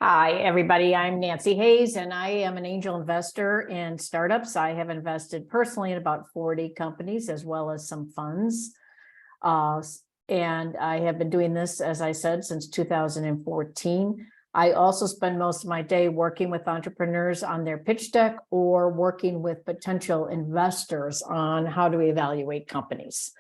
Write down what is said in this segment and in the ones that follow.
Hi, everybody. I'm Nancy Hayes, and I am an angel investor in startups. I have invested personally in about 40 companies as well as some funds. And I have been doing this, as I said, since 2014. I also spend most of my day working with entrepreneurs on their pitch deck or working with potential investors on how to evaluate companies.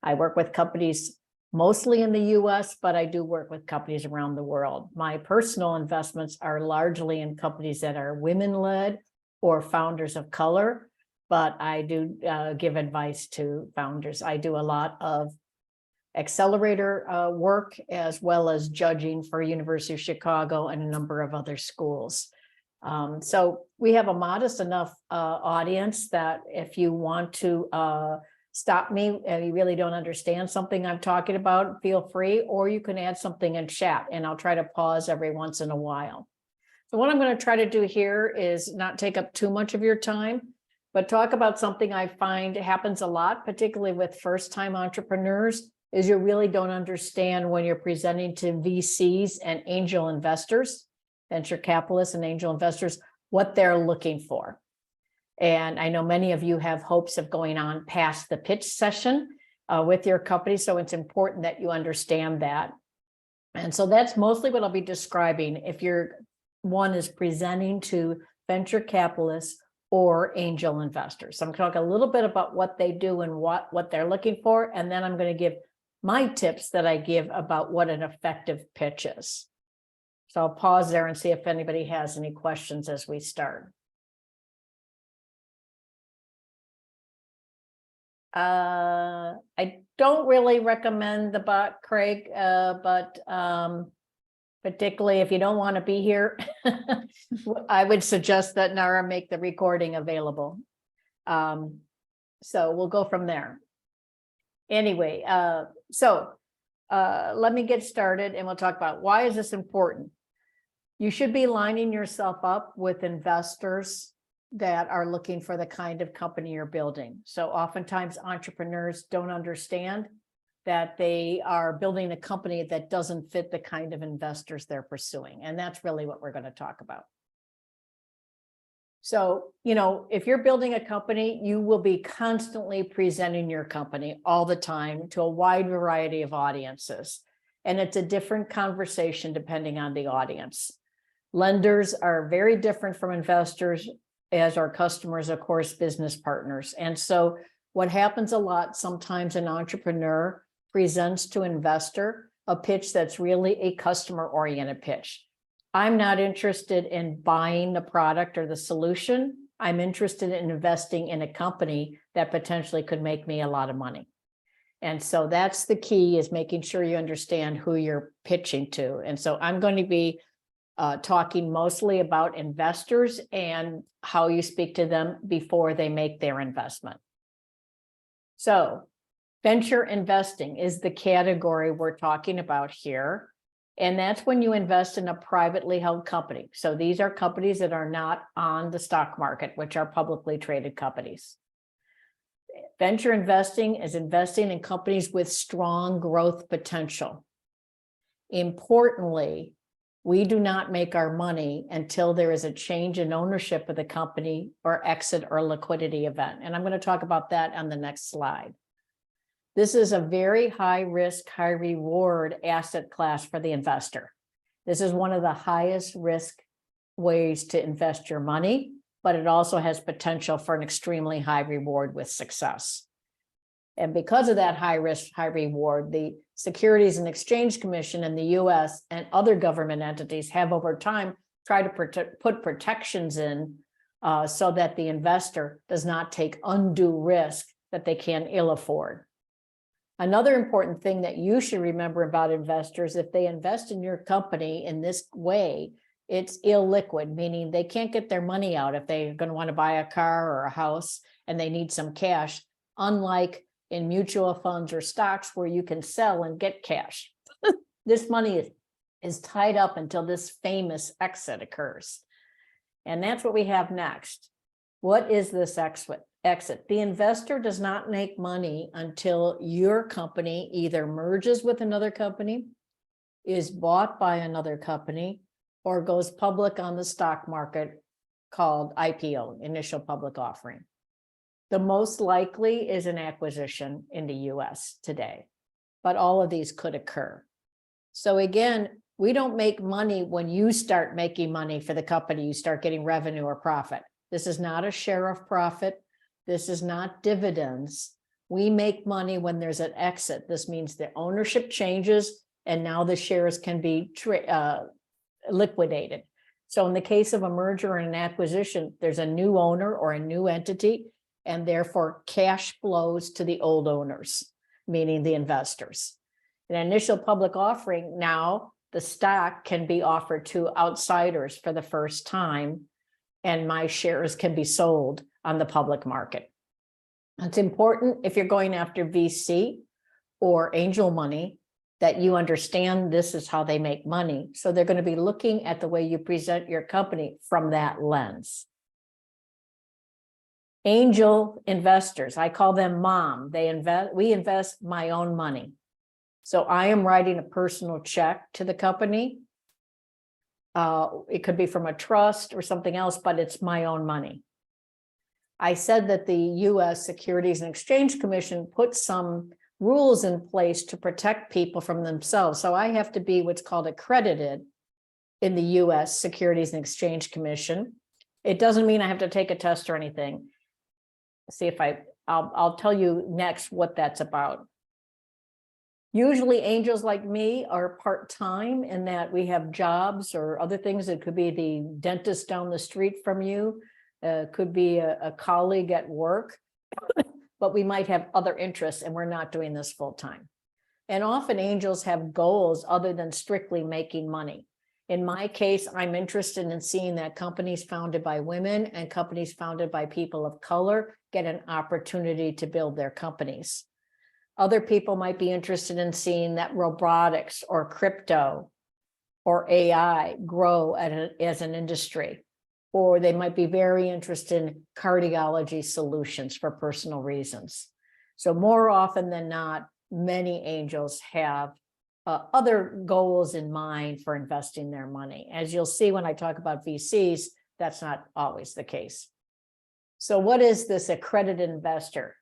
I work with companies mostly in the US, but I do work with companies around the world. My personal investments are largely in companies that are women-led or founders of color, but I do give advice to founders. I do a lot of accelerator work as well as judging for University of Chicago and a number of other schools. So we have a modest enough audience that if you want to stop me and you really don't understand something I'm talking about, feel free, or you can add something in chat and I'll try to pause every once in a while. So what I'm going to try to do here is not take up too much of your time, but talk about something I find happens a lot, particularly with first-time entrepreneurs, is you really don't understand when you're presenting to VCs and angel investors, venture capitalists and angel investors, what they're looking for. And I know many of you have hopes of going on past the pitch session with your company, so it's important that you understand that. And so that's mostly what I'll be describing if one is presenting to venture capitalists or angel investors. So I'm going to talk a little bit about what they do and what they're looking for, and then I'm going to give my tips that I give about what an effective pitch is. So I'll pause there and see if anybody has any questions as we start. I don't really recommend the bot, Craig, but particularly if you don't want to be here, I would suggest that Nara make the recording available. So we'll go from there. Anyway, let me get started and we'll talk about why is this important. You should be lining yourself up with investors that are looking for the kind of company you're building. So oftentimes entrepreneurs don't understand that they are building a company that doesn't fit the kind of investors they're pursuing. And that's really what we're going to talk about. So, if you're building a company, you will be constantly presenting your company all the time to a wide variety of audiences. And it's a different conversation depending on the audience. Lenders are very different from investors, as our customers, of course, business partners. And so what happens a lot, sometimes an entrepreneur presents to investor a pitch that's really a customer-oriented pitch. I'm not interested in buying the product or the solution. I'm interested in investing in a company that potentially could make me a lot of money. And so that's the key, is making sure you understand who you're pitching to. And so I'm going to be talking mostly about investors and how you speak to them before they make their investment. So venture investing is the category we're talking about here. And that's when you invest in a privately held company. So these are companies that are not on the stock market, which are publicly traded companies. Venture investing is investing in companies with strong growth potential. Importantly, we do not make our money until there is a change in ownership of the company or exit or liquidity event. And I'm going to talk about that on the next slide. This is a very high risk, high reward asset class for the investor. This is one of the highest risk ways to invest your money, but it also has potential for an extremely high reward with success. And because of that high risk, high reward, the Securities and Exchange Commission in the US and other government entities have over time tried to put protections in so that the investor does not take undue risk that they can ill afford. Another important thing that you should remember about investors, if they invest in your company in this way, it's illiquid, meaning they can't get their money out if they're going to want to buy a car or a house and they need some cash, unlike in mutual funds or stocks where you can sell and get cash. This money is tied up until this famous exit occurs. And that's what we have next. What is this exit? The investor does not make money until your company either merges with another company, is bought by another company, or goes public on the stock market, called IPO, initial public offering. The most likely is an acquisition in the US today, but all of these could occur. So again, we don't make money when you start making money for the company, you start getting revenue or profit. This is not a share of profit. This is not dividends. We make money when there's an exit. This means the ownership changes and now the shares can be liquidated. So in the case of a merger and an acquisition, there's a new owner or a new entity, and therefore cash flows to the old owners, meaning the investors. An initial public offering, now the stock can be offered to outsiders for the first time, and my shares can be sold on the public market. It's important if you're going after VC or angel money that you understand this is how they make money. So they're going to be looking at the way you present your company from that lens. Angel investors, I call them mom. We invest my own money. So I am writing a personal check to the company. It could be from a trust or something else, but it's my own money. I said that the US Securities and Exchange Commission put some rules in place to protect people from themselves. So I have to be what's called accredited in the US Securities and Exchange Commission. It doesn't mean I have to take a test or anything. See if I'll tell you next what that's about. Usually angels like me are part-time in that we have jobs or other things. It could be the dentist down the street from you, could be a colleague at work, but we might have other interests and we're not doing this full-time. And often angels have goals other than strictly making money. In my case, I'm interested in seeing that companies founded by women and companies founded by people of color get an opportunity to build their companies. Other people might be interested in seeing that robotics or crypto or AI grow as an industry, or they might be very interested in cardiology solutions for personal reasons. So more often than not, many angels have other goals in mind for investing their money. As you'll see when I talk about VCs, that's not always the case. So what is this accredited investor?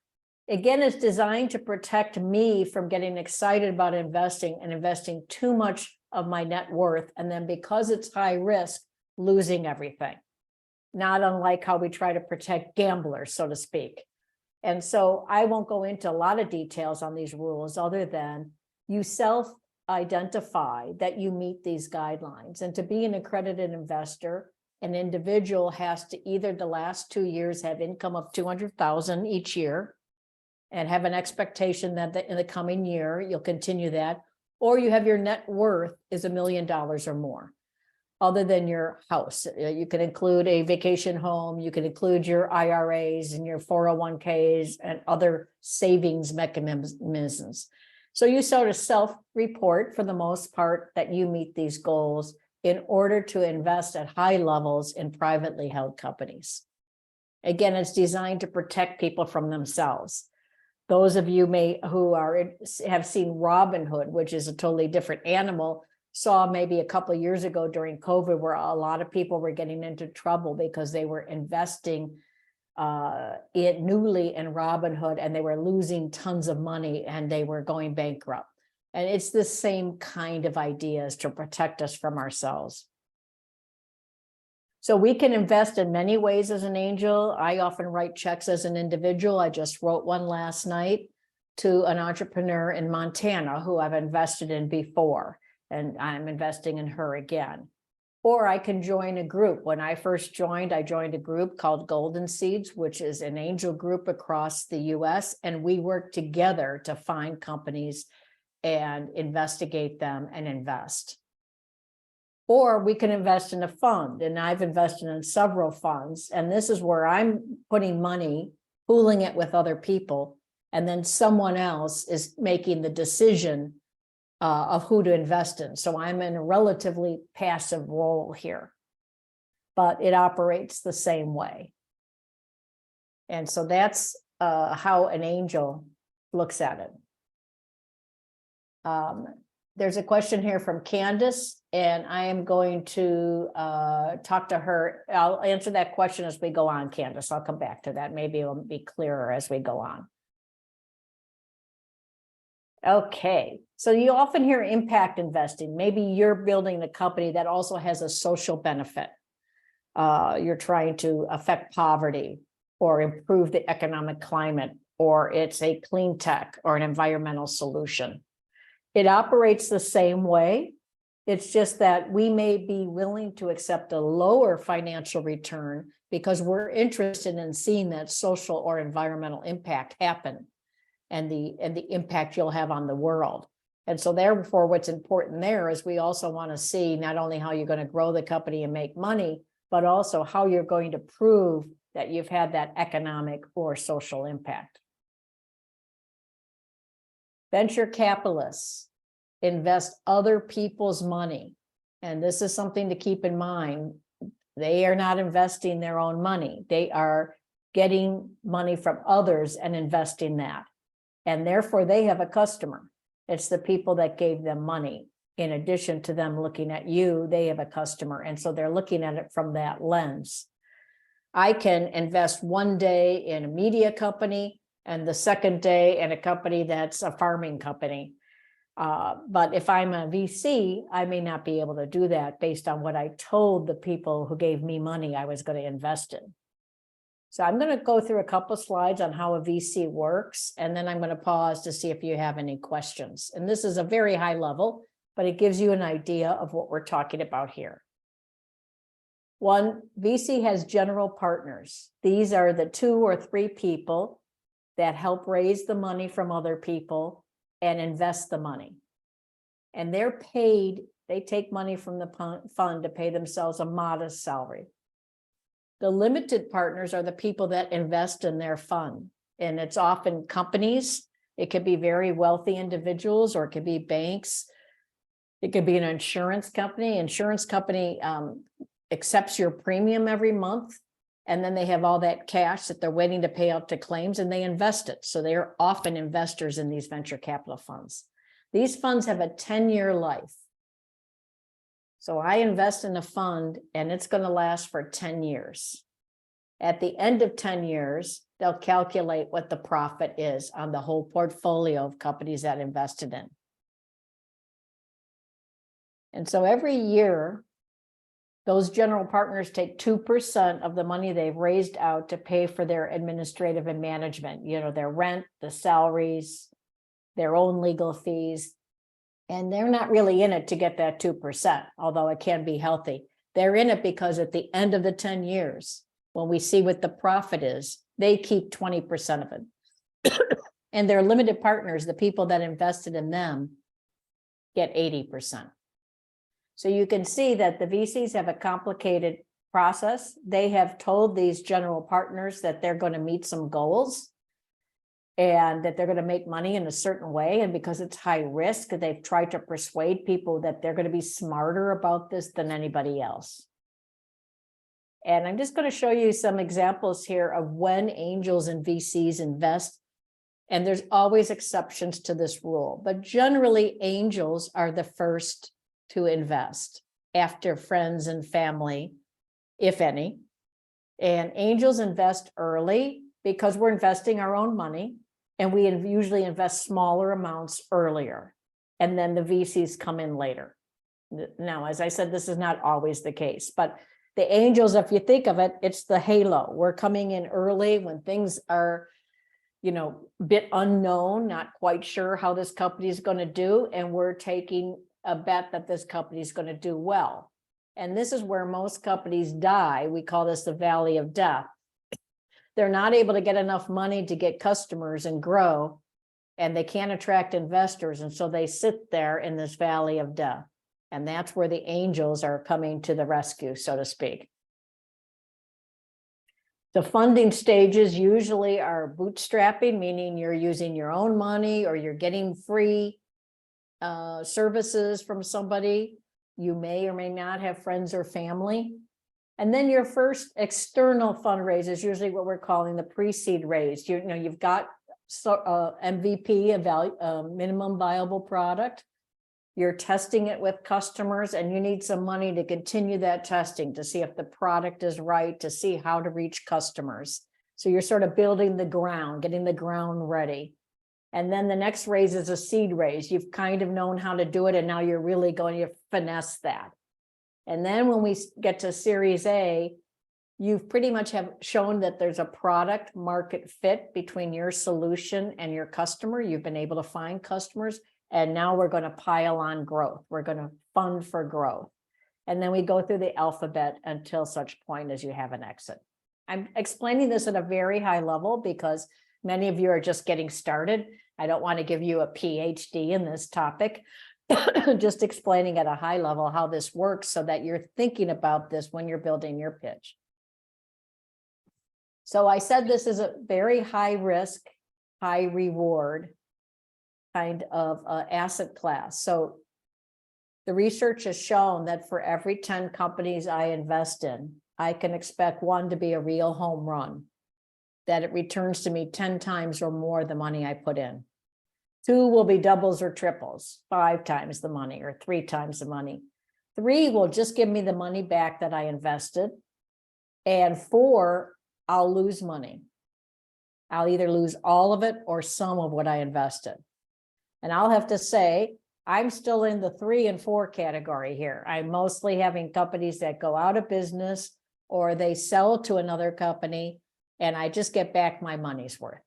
Again, it's designed to protect me from getting excited about investing and investing too much of my net worth, and then because it's high risk, losing everything. Not unlike how we try to protect gamblers, so to speak. And so I won't go into a lot of details on these rules other than you self-identify that you meet these guidelines. And to be an accredited investor, an individual has to either the last 2 years have income of $200,000 each year and have an expectation that in the coming year, you'll continue that, or you have your net worth is $1 million or more. Other than your house, you can include a vacation home, you can include your IRAs and your 401ks and other savings mechanisms. So you sort of self-report for the most part that you meet these goals in order to invest at high levels in privately held companies. Again, it's designed to protect people from themselves. Those of you who have seen Robinhood, which is a totally different animal, saw maybe a couple of years ago during COVID where a lot of people were getting into trouble because they were investing newly in Robinhood and they were losing tons of money and they were going bankrupt. And it's the same kind of ideas to protect us from ourselves. So we can invest in many ways as an angel. I often write checks as an individual. I just wrote one last night to an entrepreneur in Montana who I've invested in before, and I'm investing in her again. Or I can join a group. When I first joined, I joined a group called Golden Seeds, which is an angel group across the US, and we work together to find companies and investigate them and invest. Or we can invest in a fund, and I've invested in several funds, and this is where I'm putting money, pooling it with other people, and then someone else is making the decision of who to invest in. So I'm in a relatively passive role here, but it operates the same way. And so that's how an angel looks at it. There's a question here from Candace, and I am going to talk to her. I'll answer that question as we go on, Candace. I'll come back to that. Maybe it'll be clearer as we go on. Okay, so you often hear impact investing. Maybe you're building a company that also has a social benefit. You're trying to affect poverty or improve the economic climate, or it's a clean tech or an environmental solution. It operates the same way. It's just that we may be willing to accept a lower financial return because we're interested in seeing that social or environmental impact happen and the impact you'll have on the world. And so therefore, what's important there is we also want to see not only how you're going to grow the company and make money, but also how you're going to prove that you've had that economic or social impact. Venture capitalists invest other people's money. And this is something to keep in mind. They are not investing their own money. They are getting money from others and investing that. And therefore, they have a customer. It's the people that gave them money. In addition to them looking at you, they have a customer. And so they're looking at it from that lens. I can invest one day in a media company and the second day in a company that's a farming company. But if I'm a VC, I may not be able to do that based on what I told the people who gave me money I was going to invest in. So I'm going to go through a couple of slides on how a VC works, and then I'm going to pause to see if you have any questions. And this is a very high level, but it gives you an idea of what we're talking about here. One, VC has general partners. These are the 2 or 3 people that help raise the money from other people and invest the money. And they're paid, they take money from the fund to pay themselves a modest salary. The limited partners are the people that invest in their fund. And it's often companies. It could be very wealthy individuals, or it could be banks. It could be an insurance company. Insurance company accepts your premium every month. And then they have all that cash that they're waiting to pay out to claims, and they invest it. So they are often investors in these venture capital funds. These funds have a 10-year life. So I invest in a fund and it's going to last for 10 years. At the end of 10 years, they'll calculate what the profit is on the whole portfolio of companies that invested in. And so every year, those general partners take 2% of the money they've raised out to pay for their administrative and management, their rent, the salaries, their own legal fees. And they're not really in it to get that 2%, although it can be healthy. They're in it because at the end of the 10 years, when we see what the profit is, they keep 20% of it. And their limited partners, the people that invested in them, get 80%. So you can see that the VCs have a complicated process. They have told these general partners that they're going to meet some goals and that they're going to make money in a certain way. And because it's high risk, they've tried to persuade people that they're going to be smarter about this than anybody else. And I'm just going to show you some examples here of when angels and VCs invest. And there's always exceptions to this rule, but generally angels are the first to invest after friends and family, if any. And angels invest early because we're investing our own money, and we usually invest smaller amounts earlier, and then the VCs come in later. Now, as I said, this is not always the case, but the angels, if you think of it, it's the halo. We're coming in early when things are, a bit unknown, not quite sure how this company is going to do, and we're taking a bet that this company is going to do well. And this is where most companies die. We call this the valley of death. They're not able to get enough money to get customers and grow, and they can't attract investors. And so they sit there in this valley of death. And that's where the angels are coming to the rescue, so to speak. The funding stages usually are bootstrapping, meaning you're using your own money or you're getting free services from somebody. You may or may not have friends or family. And then your first external fundraise is usually what we're calling the pre-seed raise. You've got MVP, a minimum viable product. You're testing it with customers and you need some money to continue that testing, to see if the product is right, to see how to reach customers. So you're sort of building the ground, getting the ground ready. And then the next raise is a seed raise. You've kind of known how to do it, and now you're really going to finesse that. And then when we get to Series A, you've pretty much have shown that there's a product market fit between your solution and your customer. You've been able to find customers, and now we're going to pile on growth. We're going to fund for growth. And then we go through the alphabet until such point as you have an exit. I'm explaining this at a very high level because many of you are just getting started. I don't want to give you a PhD in this topic, just explaining at a high level how this works so that you're thinking about this when you're building your pitch. So I said this is a very high risk, high reward kind of asset class. So the research has shown that for every 10 companies I invest in, I can expect one to be a real home run, that it returns to me 10 times or more the money I put in. 2 will be doubles or triples, 5 times the money or 3 times the money. 3 will just give me the money back that I invested. And 4, I'll lose money. I'll either lose all of it or some of what I invested. And I'll have to say, I'm still in the 3 and 4 category here. I'm mostly having companies that go out of business or they sell to another company, and I just get back my money's worth,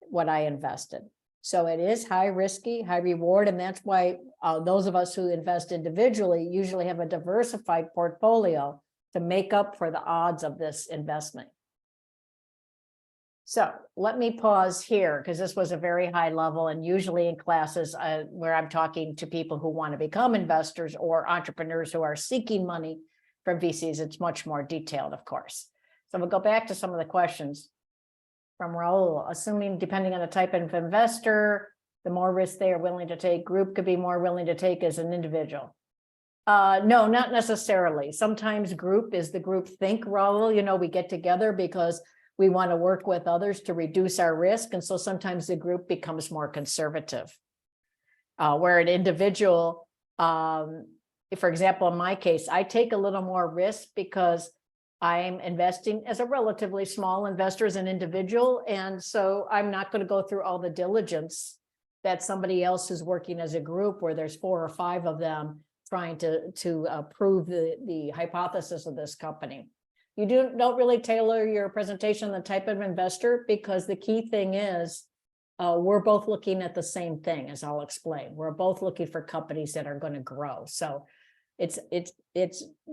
what I invested. So it is high risky, high reward. And that's why those of us who invest individually usually have a diversified portfolio to make up for the odds of this investment. So let me pause here because this was a very high level, and usually in classes where I'm talking to people who want to become investors or entrepreneurs who are seeking money from VCs, it's much more detailed, of course. So we'll go back to some of the questions from Raul. Assuming depending on the type of investor, the more risk they are willing to take, group could be more willing to take as an individual. No, not necessarily. Sometimes group is the group think, Raul. You know, we get together because we want to work with others to reduce our risk. And so sometimes the group becomes more conservative. Where an individual, for example, in my case, I take a little more risk because I'm investing as a relatively small investor, as an individual. And so I'm not going to go through all the diligence that somebody else who's working as a group where there's 4 or 5 of them trying to prove the hypothesis of this company. You don't really tailor your presentation the type of investor, because the key thing is we're both looking at the same thing, as I'll explain. We're both looking for companies that are going to grow. So it's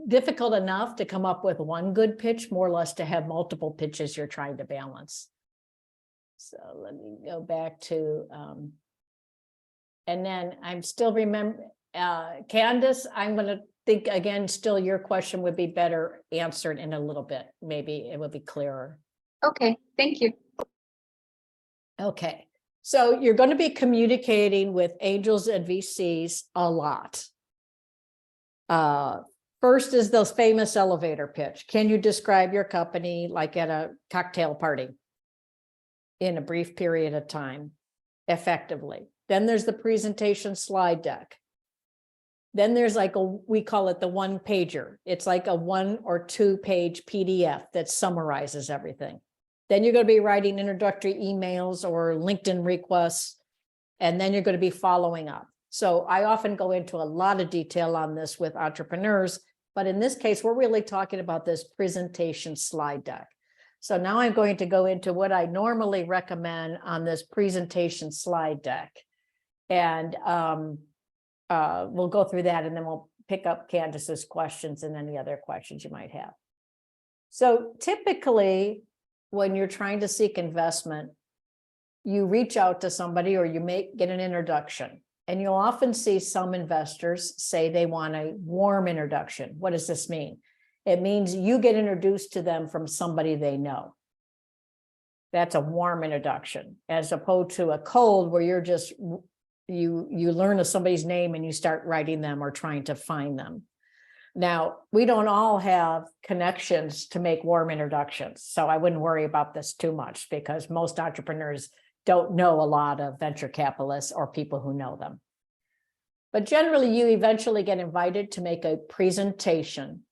difficult enough to come up with one good pitch, more or less to have multiple pitches you're trying to balance. So let me go back to, and then I'm still Candace, I'm going to think again, still your question would be better answered in a little bit. Maybe it would be clearer. Okay, thank you. Okay, so you're going to be communicating with angels and VCs a lot. First is those famous elevator pitch. Can you describe your company like at a cocktail party in a brief period of time effectively? Then there's the presentation slide deck. Then there's like we call it the one pager. It's like a 1 or 2 page PDF that summarizes everything. Then you're going to be writing introductory emails or LinkedIn requests, and then you're going to be following up. So I often go into a lot of detail on this with entrepreneurs, but in this case, we're really talking about this presentation slide deck. So now I'm going to go into what I normally recommend on this presentation slide deck. And we'll go through that, and then we'll pick up Candace's questions and any other questions you might have. So typically, when you're trying to seek investment, you reach out to somebody or you get an introduction. And you'll often see some investors say they want a warm introduction. What does this mean? It means you get introduced to them from somebody they know. That's a warm introduction, as opposed to a cold where you're just you learn of somebody's name and you start writing them or trying to find them. Now, we don't all have connections to make warm introductions, so I wouldn't worry about this too much, because most entrepreneurs don't know a lot of venture capitalists or people who know them. But generally, you eventually get invited to make a presentation.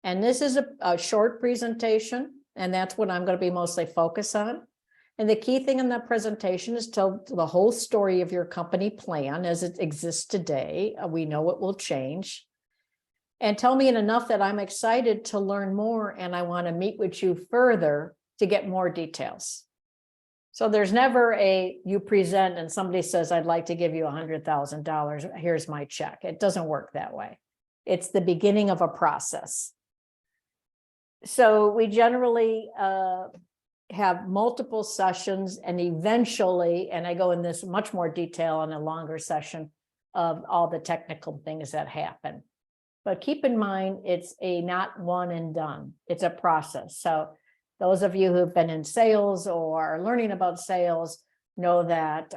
And this is a short presentation, and that's what I'm going to be mostly focused on. And the key thing in that presentation is tell the whole story of your company plan as it exists today. We know it will change. And tell me enough that I'm excited to learn more and I want to meet with you further to get more details. So there's never you present and somebody says, I'd like to give you $100,000. Here's my check. It doesn't work that way. It's the beginning of a process. So we generally have multiple sessions and eventually, and I go in this much more detail in a longer session of all the technical things that happen. But keep in mind, it's not one and done. It's a process. So those of you who've been in sales or are learning about sales know that,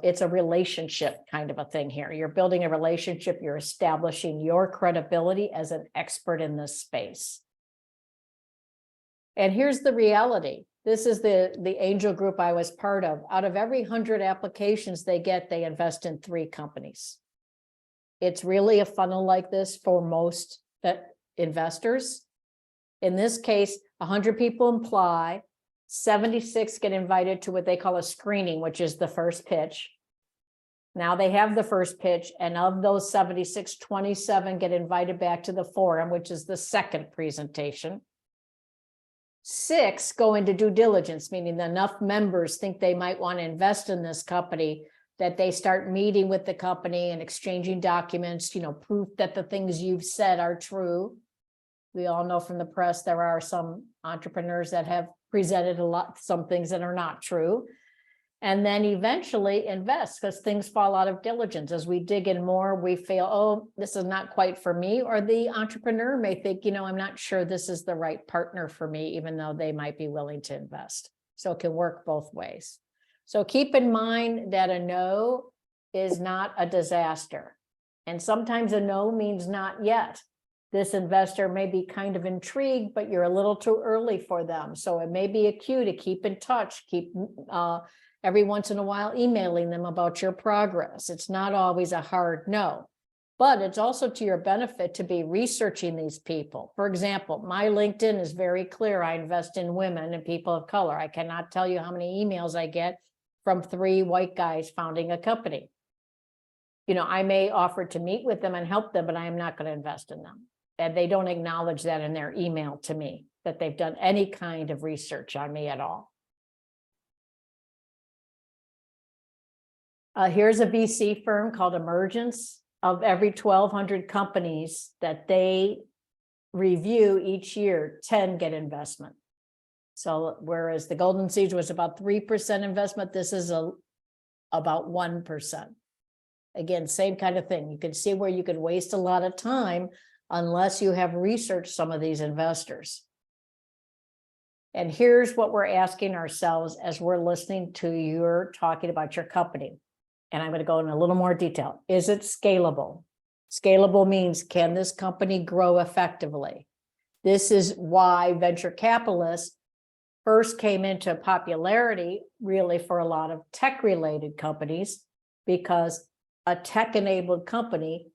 it's a relationship kind of a thing here. You're building a relationship. You're establishing your credibility as an expert in this space. And here's the reality. This is the angel group I was part of. Out of every 100 applications they get, they invest in 3 companies. It's really a funnel like this for most investors. In this case, 100 people apply, 76 get invited to what they call a screening, which is the first pitch. Now they have the first pitch, and of those 76, 27 get invited back to the forum, which is the second presentation. 6 go into due diligence, meaning enough members think they might want to invest in this company that they start meeting with the company and exchanging documents, proof that the things you've said are true. We all know from the press there are some entrepreneurs that have presented some things that are not true. And then eventually invest because things fall out of diligence. As we dig in more, we feel, oh, this is not quite for me. Or the entrepreneur may think, I'm not sure this is the right partner for me, even though they might be willing to invest. So it can work both ways. So keep in mind that a no is not a disaster. And sometimes a no means not yet. This investor may be kind of intrigued, but you're a little too early for them. So it may be a cue to keep in touch, keep every once in a while emailing them about your progress. It's not always a hard no, but it's also to your benefit to be researching these people. For example, my LinkedIn is very clear. I invest in women and people of color. I cannot tell you how many emails I get from 3 white guys founding a company. I may offer to meet with them and help them, but I am not going to invest in them. And they don't acknowledge that in their email to me, that they've done any kind of research on me at all. Here's a VC firm called Emergence. Of every 1,200 companies that they review each year, 10 get investment. So whereas the Golden Seed was about 3% investment, this is about 1%. Again, same kind of thing. You can see where you could waste a lot of time unless you have researched some of these investors. And here's what we're asking ourselves as we're listening to you talking about your company. And I'm going to go in a little more detail. Is it scalable? Scalable means, can this company grow effectively? This is why venture capitalists first came into popularity really for a lot of tech-related companies, because a tech-enabled company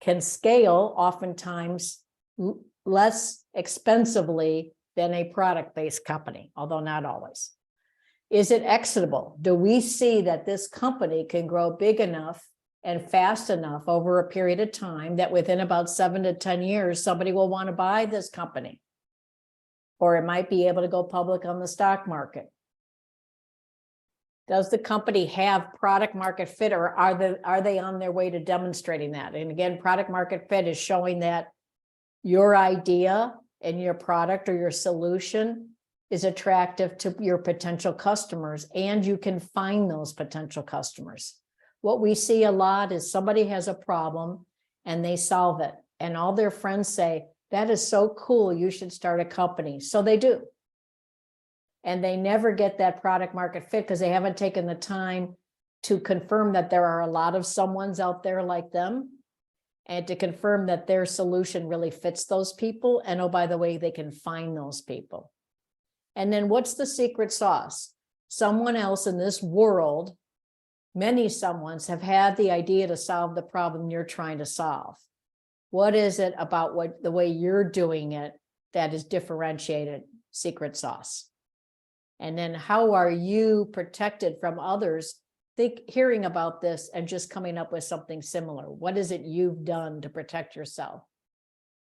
can scale oftentimes less expensively than a product-based company, although not always. Is it exitable? Do we see that this company can grow big enough and fast enough over a period of time that within about 7 to 10 years, somebody will want to buy this company? Or it might be able to go public on the stock market. Does the company have product market fit, or are they on their way to demonstrating that? And again, product market fit is showing that your idea and your product or your solution is attractive to your potential customers, and you can find those potential customers. What we see a lot is somebody has a problem and they solve it, and all their friends say, that is so cool, you should start a company. So they do. And they never get that product market fit because they haven't taken the time to confirm that there are a lot of someones out there like them, and to confirm that their solution really fits those people. And oh, by the way, they can find those people. And then what's the secret sauce? Someone else in this world many someones have had the idea to solve the problem you're trying to solve. What is it about the way you're doing it that is differentiated, secret sauce? And then how are you protected from others hearing about this and just coming up with something similar? What is it you've done to protect yourself?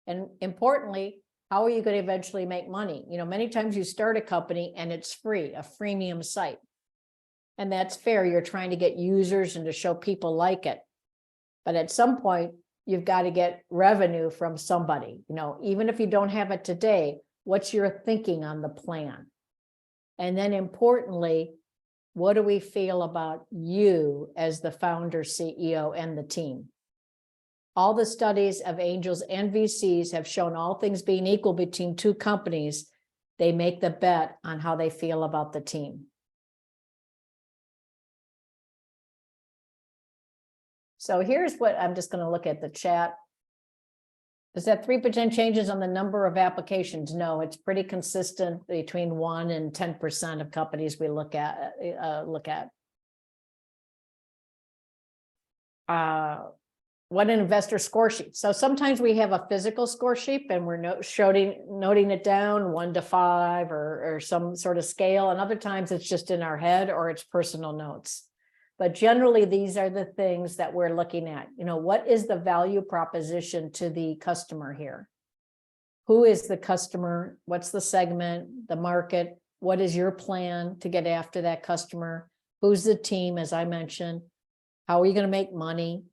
And importantly, how are you going to eventually make money? Many times you start a company and it's free, a freemium site. And that's fair. You're trying to get users and to show people like it. But at some point, you've got to get revenue from somebody. Even if you don't have it today, what's your thinking on the plan? And then importantly, what do we feel about you as the founder, CEO, and the team? All the studies of angels and VCs have shown, all things being equal between two companies, they make the bet on how they feel about the team. So here's what I'm just going to look at the chat. Is that 3% changes on the number of applications? No, it's pretty consistent between 1 and 10% of companies we look at. What an investor score sheet. So sometimes we have a physical score sheet and we're noting it down 1 to 5 or some sort of scale. And other times it's just in our head or it's personal notes. But generally, these are the things that we're looking at. What is the value proposition to the customer here? Who is the customer? What's the segment, the market? What is your plan to get after that customer? Who's the team, as I mentioned? How are you going to make money?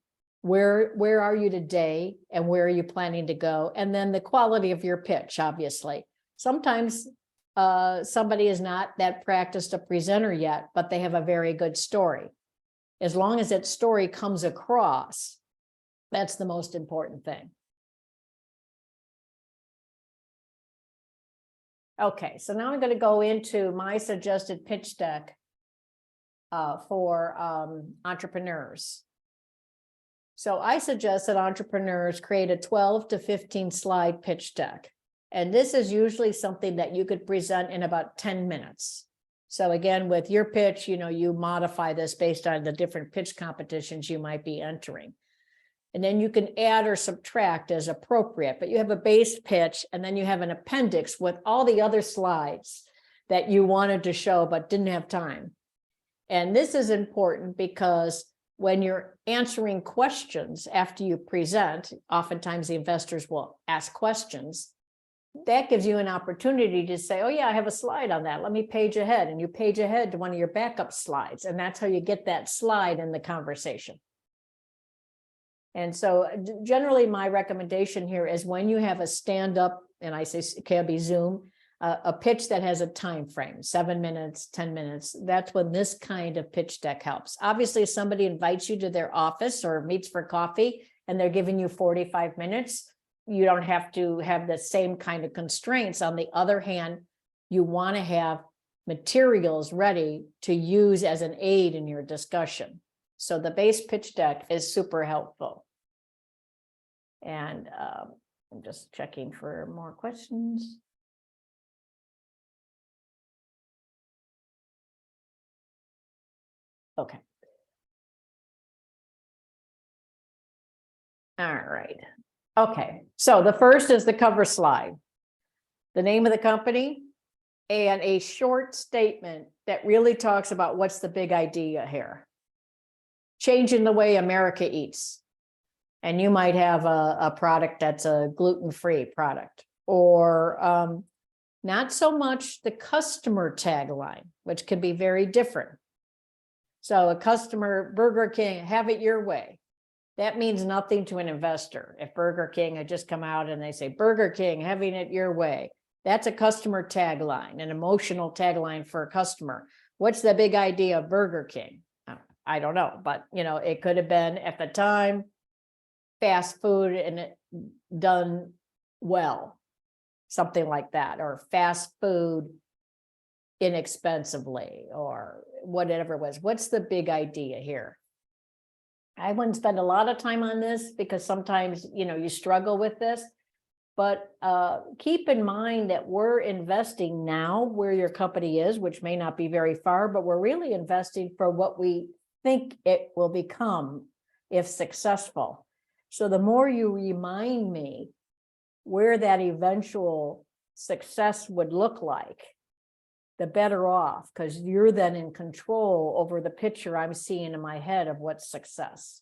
Where are you today? And where are you planning to go? And then the quality of your pitch, obviously. Sometimes somebody is not that practiced a presenter yet, but they have a very good story. As long as that story comes across, that's the most important thing. Okay, so now I'm going to go into my suggested pitch deck for entrepreneurs. So I suggest that entrepreneurs create a 12 to 15 slide pitch deck. And this is usually something that you could present in about 10 minutes. So again, with your pitch, you modify this based on the different pitch competitions you might be entering. And then you can add or subtract as appropriate, but you have a base pitch and then you have an appendix with all the other slides that you wanted to show but didn't have time. And this is important because when you're answering questions after you present, oftentimes the investors will ask questions. That gives you an opportunity to say, oh yeah, I have a slide on that. Let me page ahead. And you page ahead to one of your backup slides. And that's how you get that slide in the conversation. And so generally my recommendation here is when you have a stand up, and I say it can be Zoom, a pitch that has a time frame, 7 minutes, 10 minutes, that's when this kind of pitch deck helps. Obviously, if somebody invites you to their office or meets for coffee and they're giving you 45 minutes, you don't have to have the same kind of constraints. On the other hand, you want to have materials ready to use as an aid in your discussion. So the base pitch deck is super helpful. And I'm just checking for more questions. Okay. All right. Okay, so the first is the cover slide, the name of the company, and a short statement that really talks about what's the big idea here. Changing the way America eats. And you might have a product that's a gluten-free product, or not so much the customer tagline, which can be very different. So a customer, Burger King, have it your way. That means nothing to an investor. If Burger King had just come out and they say, Burger King, having it your way, that's a customer tagline, an emotional tagline for a customer. What's the big idea of Burger King? I don't know, but it could have been at the time, fast food and it done well, something like that, or fast food inexpensively, or whatever it was. What's the big idea here? I wouldn't spend a lot of time on this because sometimes, you struggle with this, but keep in mind that we're investing now where your company is, which may not be very far, but we're really investing for what we think it will become if successful. So the more you remind me where that eventual success would look like, the better off, because you're then in control over the picture I'm seeing in my head of what's success.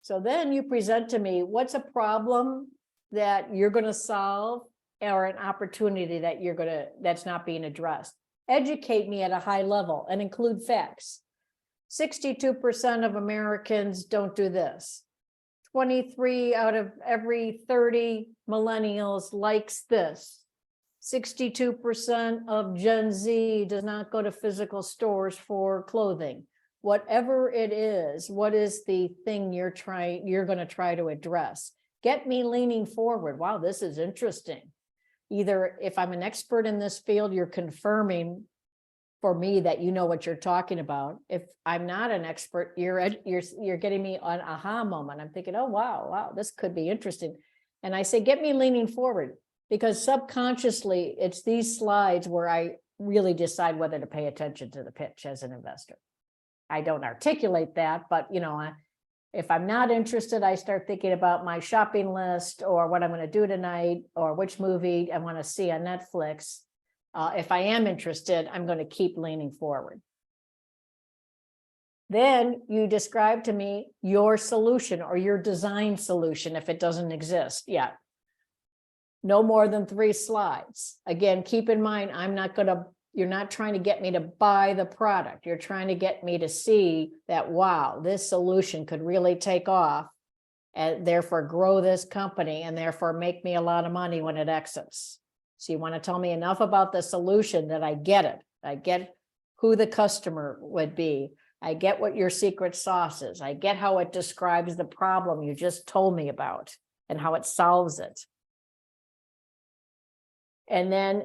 So then you present to me, what's a problem that you're going to solve or an opportunity that that's not being addressed. Educate me at a high level and include facts. 62% of Americans don't do this. 23 out of every 30 millennials likes this. 62% of Gen Z does not go to physical stores for clothing. Whatever it is, what is the thing you're going to try to address? Get me leaning forward. Wow, this is interesting. Either if I'm an expert in this field, you're confirming for me that you know what you're talking about. If I'm not an expert, you're getting me an aha moment. I'm thinking, oh, wow, this could be interesting. And I say, get me leaning forward, because subconsciously it's these slides where I really decide whether to pay attention to the pitch as an investor. I don't articulate that, but if I'm not interested, I start thinking about my shopping list or what I'm going to do tonight or which movie I want to see on Netflix. If I am interested, I'm going to keep leaning forward. Then you describe to me your solution or your design solution if it doesn't exist yet. No more than 3 slides. Again, keep in mind, you're not trying to get me to buy the product. You're trying to get me to see that, wow, this solution could really take off and therefore grow this company and therefore make me a lot of money when it exits. So you want to tell me enough about the solution that I get it. I get who the customer would be. I get what your secret sauce is. I get how it describes the problem you just told me about and how it solves it. And then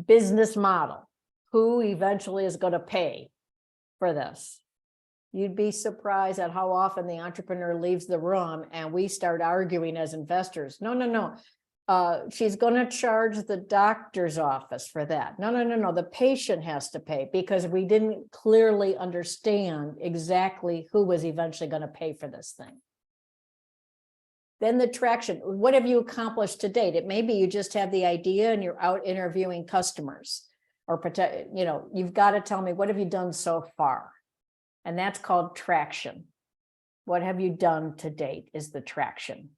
business model. Who eventually is going to pay for this? You'd be surprised at how often the entrepreneur leaves the room and we start arguing as investors. No. She's going to charge the doctor's office for that. No. The patient has to pay because we didn't clearly understand exactly who was eventually going to pay for this thing. Then the traction. What have you accomplished to date? It may be you just have the idea and you're out interviewing customers, or you've got to tell me, what have you done so far? And that's called traction. What have you done to date is the traction.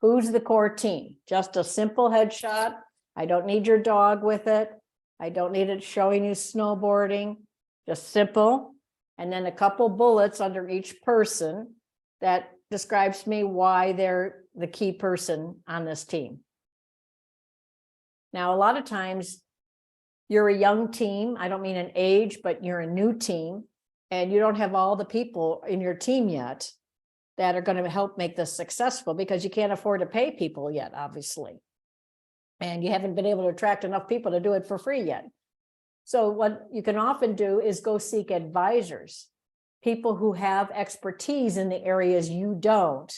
Who's the core team? Just a simple headshot. I don't need your dog with it. I don't need it showing you snowboarding. Just simple. And then a couple bullets under each person that describes me why they're the key person on this team. Now, a lot of times you're a young team. I don't mean an age, but you're a new team and you don't have all the people in your team yet that are going to help make this successful because you can't afford to pay people yet, obviously. And you haven't been able to attract enough people to do it for free yet. So what you can often do is go seek advisors, people who have expertise in the areas you don't,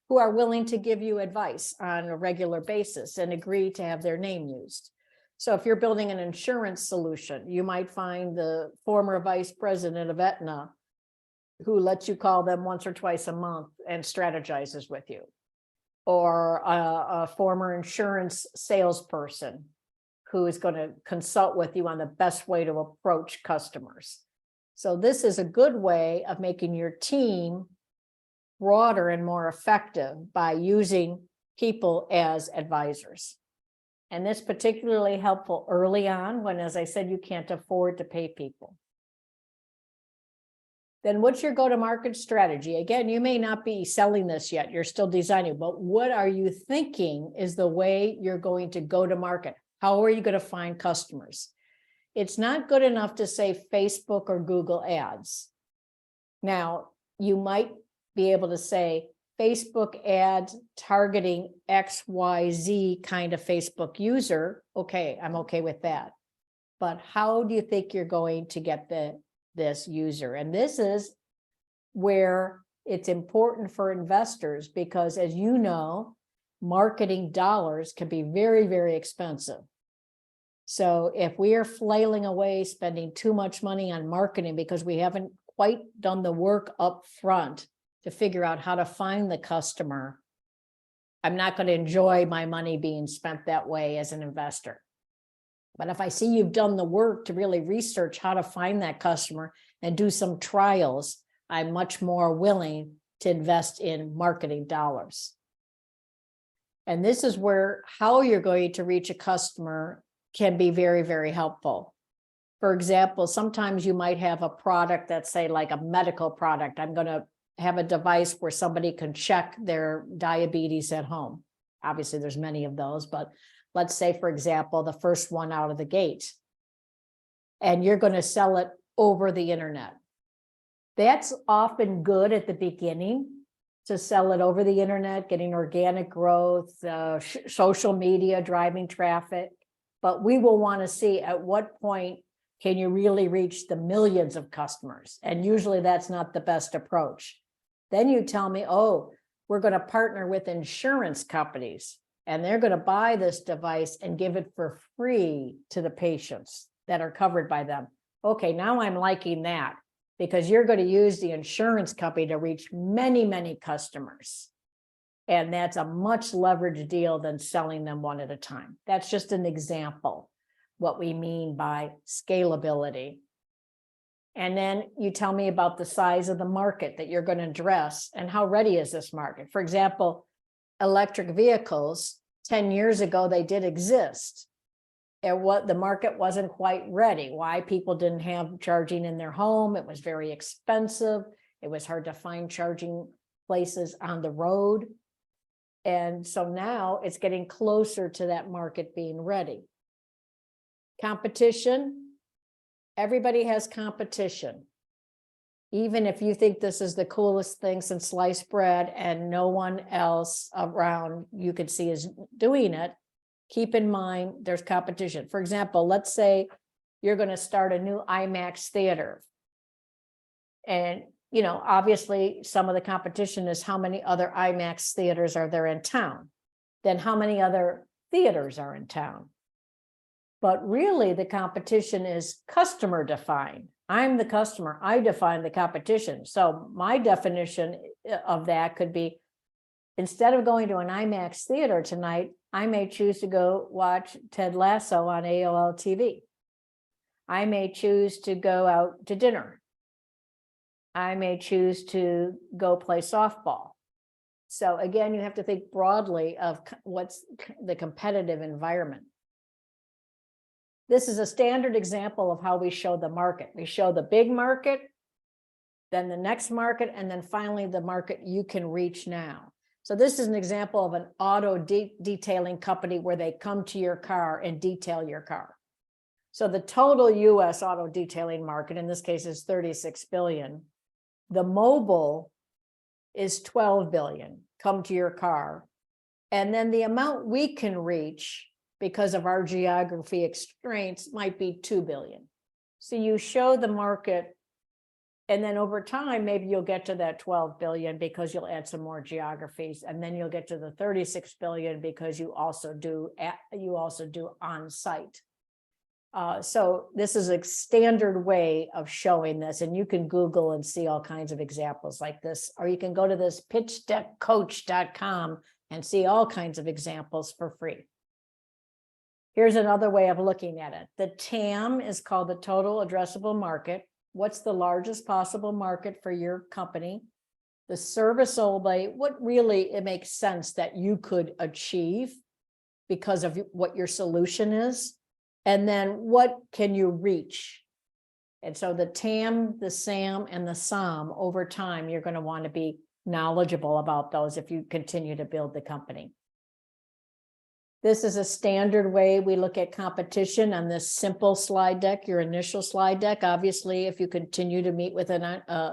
who are willing to give you advice on a regular basis and agree to have their name used. So if you're building an insurance solution, you might find the former vice president of Aetna who lets you call them once or twice a month and strategizes with you, or a former insurance salesperson who is going to consult with you on the best way to approach customers. So this is a good way of making your team broader and more effective by using people as advisors. And this particularly helpful early on when, as I said, you can't afford to pay people. Then what's your go-to-market strategy? Again, you may not be selling this yet. You're still designing, but what are you thinking is the way you're going to go to market? How are you going to find customers? It's not good enough to say Facebook or Google ads. Now, you might be able to say Facebook ads targeting XYZ kind of Facebook user. Okay, I'm okay with that. But how do you think you're going to get this user? And this is where it's important for investors because, as you know, marketing dollars can be very, very expensive. So if we are flailing away, spending too much money on marketing because we haven't quite done the work up front to figure out how to find the customer, I'm not going to enjoy my money being spent that way as an investor. But if I see you've done the work to really research how to find that customer and do some trials, I'm much more willing to invest in marketing dollars. And this is where how you're going to reach a customer can be very, very helpful. For example, sometimes you might have a product that's, say, like a medical product. I'm going to have a device where somebody can check their diabetes at home. Obviously, there's many of those, but let's say, for example, the first one out of the gate, and you're going to sell it over the internet. That's often good at the beginning to sell it over the internet, getting organic growth, social media, driving traffic. But we will want to see at what point can you really reach the millions of customers? And usually that's not the best approach. Then you tell me, oh, we're going to partner with insurance companies and they're going to buy this device and give it for free to the patients that are covered by them. Okay, now I'm liking that because you're going to use the insurance company to reach many, many customers. And that's a much leveraged deal than selling them one at a time. That's just an example, what we mean by scalability. And then you tell me about the size of the market that you're going to address and how ready is this market. For example, electric vehicles, 10 years ago, they did exist. And what the market wasn't quite ready. Why? People didn't have charging in their home. It was very expensive. It was hard to find charging places on the road. And so now it's getting closer to that market being ready. Competition. Everybody has competition. Even if you think this is the coolest thing since sliced bread and no one else around you could see is doing it, keep in mind there's competition. For example, let's say you're going to start a new IMAX theater. And you know, obviously some of the competition is how many other IMAX theaters are there in town, then how many other theaters are in town. But really the competition is customer defined. I'm the customer, I define the competition. So my definition of that could be, instead of going to an IMAX theater tonight, I may choose to go watch Ted Lasso on AOL TV. I may choose to go out to dinner. I may choose to go play softball. So again, you have to think broadly of what's the competitive environment. This is a standard example of how we show the market. We show the big market, then the next market, and then finally the market you can reach now. So this is an example of an auto detailing company where they come to your car and detail your car. So the total US auto detailing market, in this case, is 36 billion. The mobile is 12 billion, come to your car. And then the amount we can reach because of our geography constraints might be 2 billion. So you show the market, and then over time, maybe you'll get to that 12 billion because you'll add some more geographies, and then you'll get to the 36 billion because you also do on-site. So this is a standard way of showing this, and you can Google and see all kinds of examples like this, or you can go to this pitchdeckcoach.com and see all kinds of examples for free. Here's another way of looking at it. The TAM is called the total addressable market. What's the largest possible market for your company? The serviceable, what really it makes sense that you could achieve because of what your solution is. And then what can you reach? And so the TAM, the SAM, and the SOM, over time, you're going to want to be knowledgeable about those if you continue to build the company. This is a standard way we look at competition on this simple slide deck, your initial slide deck. Obviously, if you continue to meet with an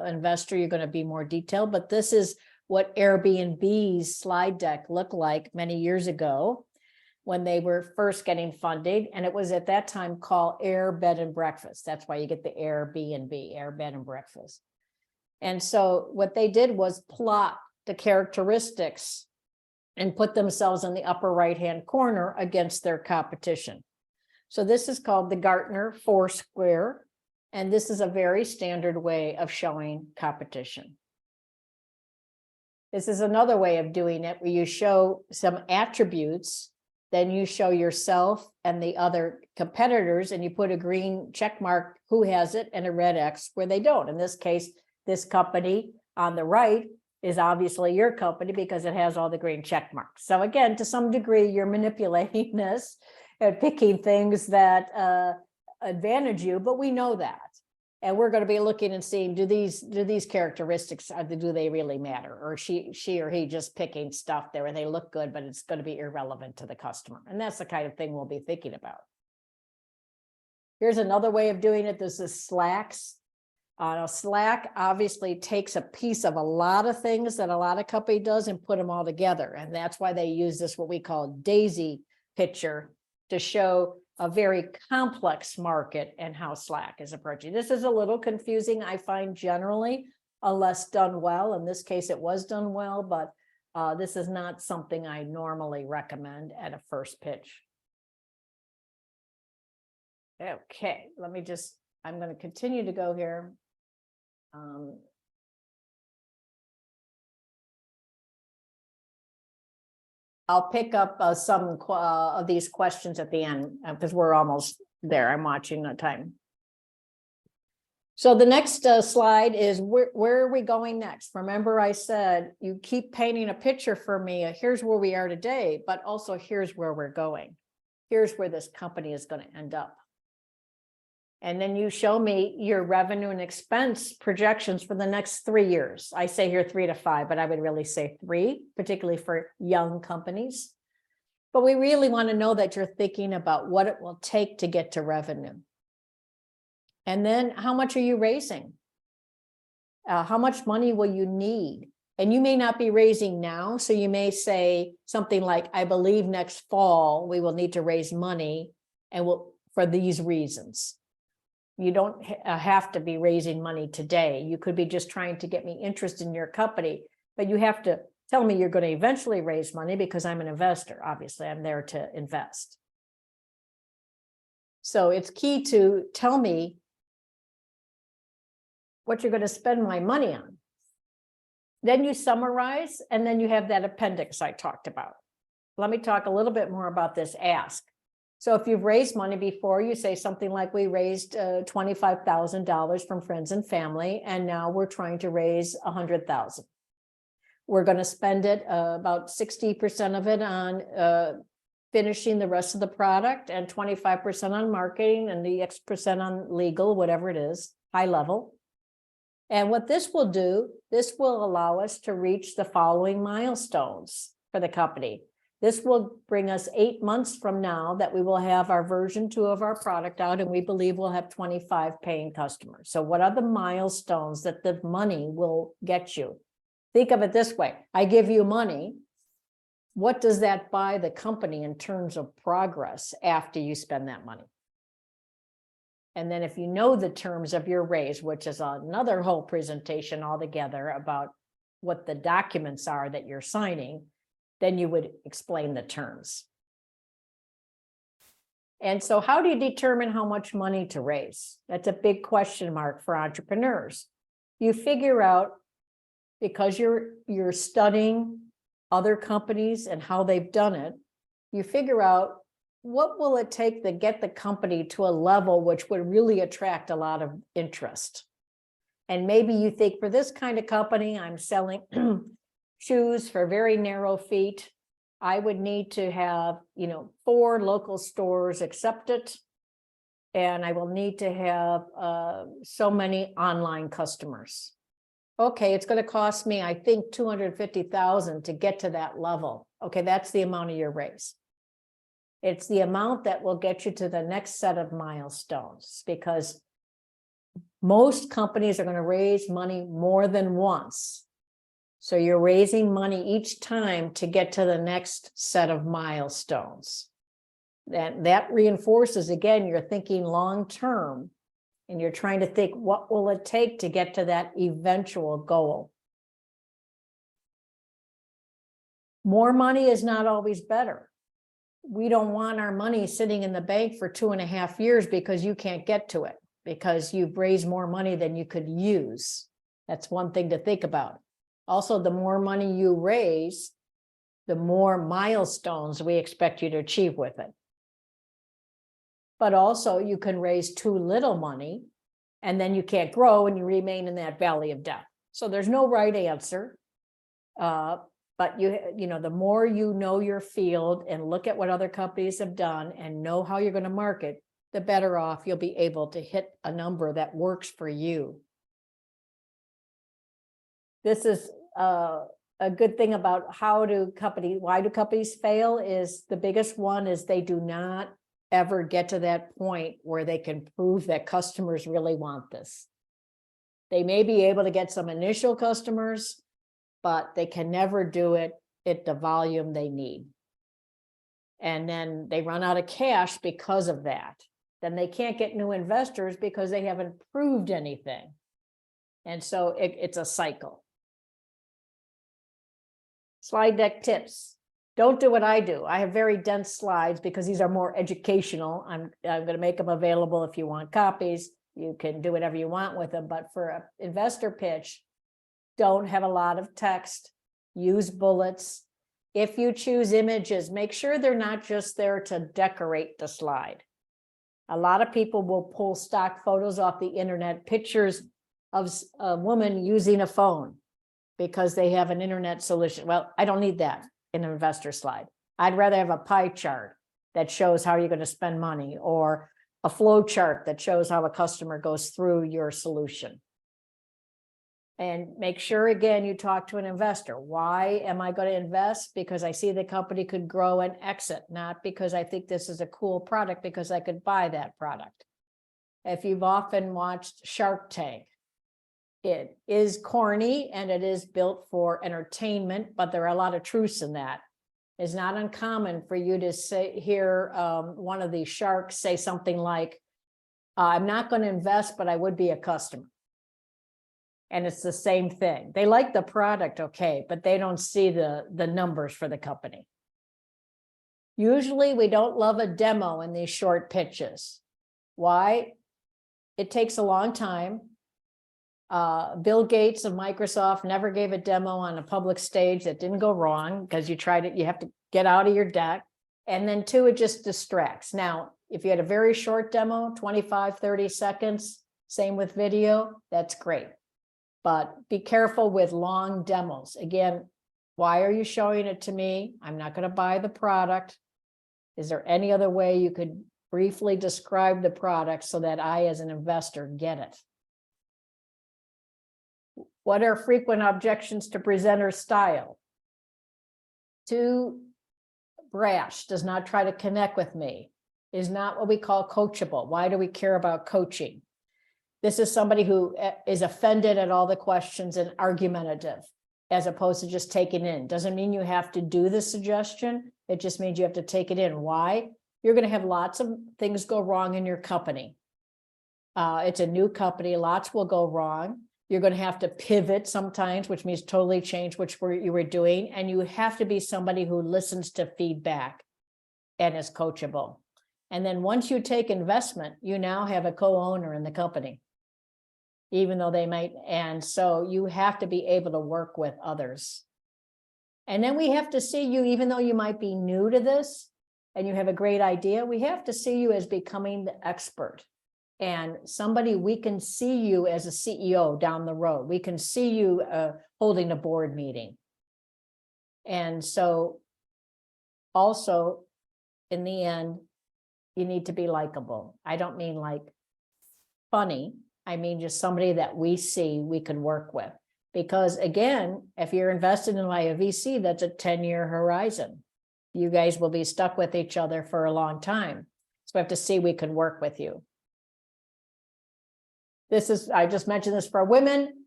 investor, you're going to be more detailed, but this is what Airbnb's slide deck looked like many years ago when they were first getting funded. And it was at that time called Air Bed and Breakfast. That's why you get the Airbnb, Air Bed and Breakfast. And so what they did was plot the characteristics and put themselves in the upper right-hand corner against their competition. So this is called the Gartner Foursquare, and this is a very standard way of showing competition. This is another way of doing it where you show some attributes, then you show yourself and the other competitors, and you put a green check mark who has it and a red X where they don't. In this case, this company on the right is obviously your company because it has all the green check marks. So again, to some degree, you're manipulating this and picking things that advantage you, but we know that. And we're going to be looking and seeing, do these characteristics, do they really matter? Or she or he just picking stuff there and they look good, but it's going to be irrelevant to the customer. And that's the kind of thing we'll be thinking about. Here's another way of doing it. This is Slacks. Slack obviously takes a piece of a lot of things that a lot of company does and put them all together. And that's why they use this, what we call daisy picture, to show a very complex market and how Slack is approaching. This is a little confusing, I find, generally, unless done well. In this case, it was done well, but this is not something I normally recommend at a first pitch. Okay, I'm going to continue to go here. I'll pick up some of these questions at the end because we're almost there. I'm watching the time. So the next slide is where are we going next? Remember, I said you keep painting a picture for me. Here's where we are today, but also here's where we're going. Here's where this company is going to end up. And then you show me your revenue and expense projections for the next 3 years. I say here 3 to 5, but I would really say 3, particularly for young companies. But we really want to know that you're thinking about what it will take to get to revenue. And then how much are you raising? How much money will you need? And you may not be raising now. So you may say something like, I believe next fall we will need to raise money and for these reasons. You don't have to be raising money today. You could be just trying to get me interest in your company, but you have to tell me you're going to eventually raise money because I'm an investor. Obviously, I'm there to invest. So it's key to tell me what you're going to spend my money on. Then you summarize, and then you have that appendix I talked about. Let me talk a little bit more about this ask. So if you've raised money before, you say something like, we raised $25,000 from friends and family, and now we're trying to raise $100,000. We're going to spend it about 60% of it on finishing the rest of the product, and 25% on marketing, and the X percent on legal, whatever it is, high level. And what this will do, this will allow us to reach the following milestones for the company. This will bring us 8 months from now that we will have our version 2 of our product out, and we believe we'll have 25 paying customers. So what are the milestones that the money will get you? Think of it this way. I give you money. What does that buy the company in terms of progress after you spend that money? And then if you know the terms of your raise, which is another whole presentation altogether about what the documents are that you're signing, then you would explain the terms. And so how do you determine how much money to raise? That's a big question mark for entrepreneurs. You figure out, because you're studying other companies and how they've done it, you figure out what will it take to get the company to a level which would really attract a lot of interest. And maybe you think, for this kind of company, I'm selling shoes for very narrow feet, I would need to have, 4 local stores accept it. And I will need to have so many online customers. Okay, it's going to cost me, I think, $250,000 to get to that level. Okay, that's the amount of your raise. It's the amount that will get you to the next set of milestones, because most companies are going to raise money more than once. So you're raising money each time to get to the next set of milestones. That reinforces, again, you're thinking long-term, and you're trying to think, what will it take to get to that eventual goal? More money is not always better. we don't want our money sitting in the bank for 2.5 years because you can't get to it, because you've raised more money than you could use. That's one thing to think about. Also, the more money you raise, the more milestones we expect you to achieve with it. But also you can raise too little money and then you can't grow and you remain in that valley of death. So there's no right answer. But you know, the more you know your field and look at what other companies have done and know how you're going to market, the better off you'll be able to hit a number that works for you. This is a good thing about why do companies fail is the biggest one is they do not ever get to that point where they can prove that customers really want this. They may be able to get some initial customers, but they can never do it at the volume they need. And then they run out of cash because of that. Then they can't get new investors because they haven't proved anything. And so it's a cycle. Slide deck tips. Don't do what I do. I have very dense slides because these are more educational. I'm going to make them available if you want copies. You can do whatever you want with them. But for an investor pitch, don't have a lot of text. Use bullets. If you choose images, make sure they're not just there to decorate the slide. A lot of people will pull stock photos off the internet, pictures of a woman using a phone because they have an internet solution. Well, I don't need that in an investor slide. I'd rather have a pie chart that shows how you're going to spend money, or a flow chart that shows how a customer goes through your solution. And make sure, again, you talk to an investor. Why am I going to invest? Because I see the company could grow and exit, not because I think this is a cool product, because I could buy that product. If you've often watched Shark Tank, it is corny and it is built for entertainment, but there are a lot of truths in that. It's not uncommon for you to hear one of these sharks say something like, I'm not going to invest, but I would be a customer. And it's the same thing. They like the product, okay, but they don't see the numbers for the company. Usually we don't love a demo in these short pitches. Why? It takes a long time. Bill Gates of Microsoft never gave a demo on a public stage that didn't go wrong because you tried it. You have to get out of your deck. And then two, it just distracts. Now, if you had a very short demo, 25, 30 seconds, same with video, that's great. But be careful with long demos. Again, why are you showing it to me? I'm not going to buy the product. Is there any other way you could briefly describe the product so that I, as an investor, get it? What are frequent objections to presenter style? Too brash, does not try to connect with me, is not what we call coachable. Why do we care about coaching? This is somebody who is offended at all the questions and argumentative, as opposed to just taking in. Doesn't mean you have to do the suggestion. It just means you have to take it in. Why? You're going to have lots of things go wrong in your company. It's a new company. Lots will go wrong. You're going to have to pivot sometimes, which means totally change what you were doing. And you have to be somebody who listens to feedback and is coachable. And then once you take investment, you now have a co-owner in the company, even though they might. And so you have to be able to work with others. And then we have to see you, even though you might be new to this and you have a great idea, we have to see you as becoming the expert. And somebody, we can see you as a CEO down the road. We can see you holding a board meeting. And so also, in the end, you need to be likable. I don't mean like funny. I mean just somebody that we see we can work with. Because again, if you're invested in like a VC, that's a 10-year horizon. You guys will be stuck with each other for a long time. So we have to see we can work with you. This is, I just mentioned this for women.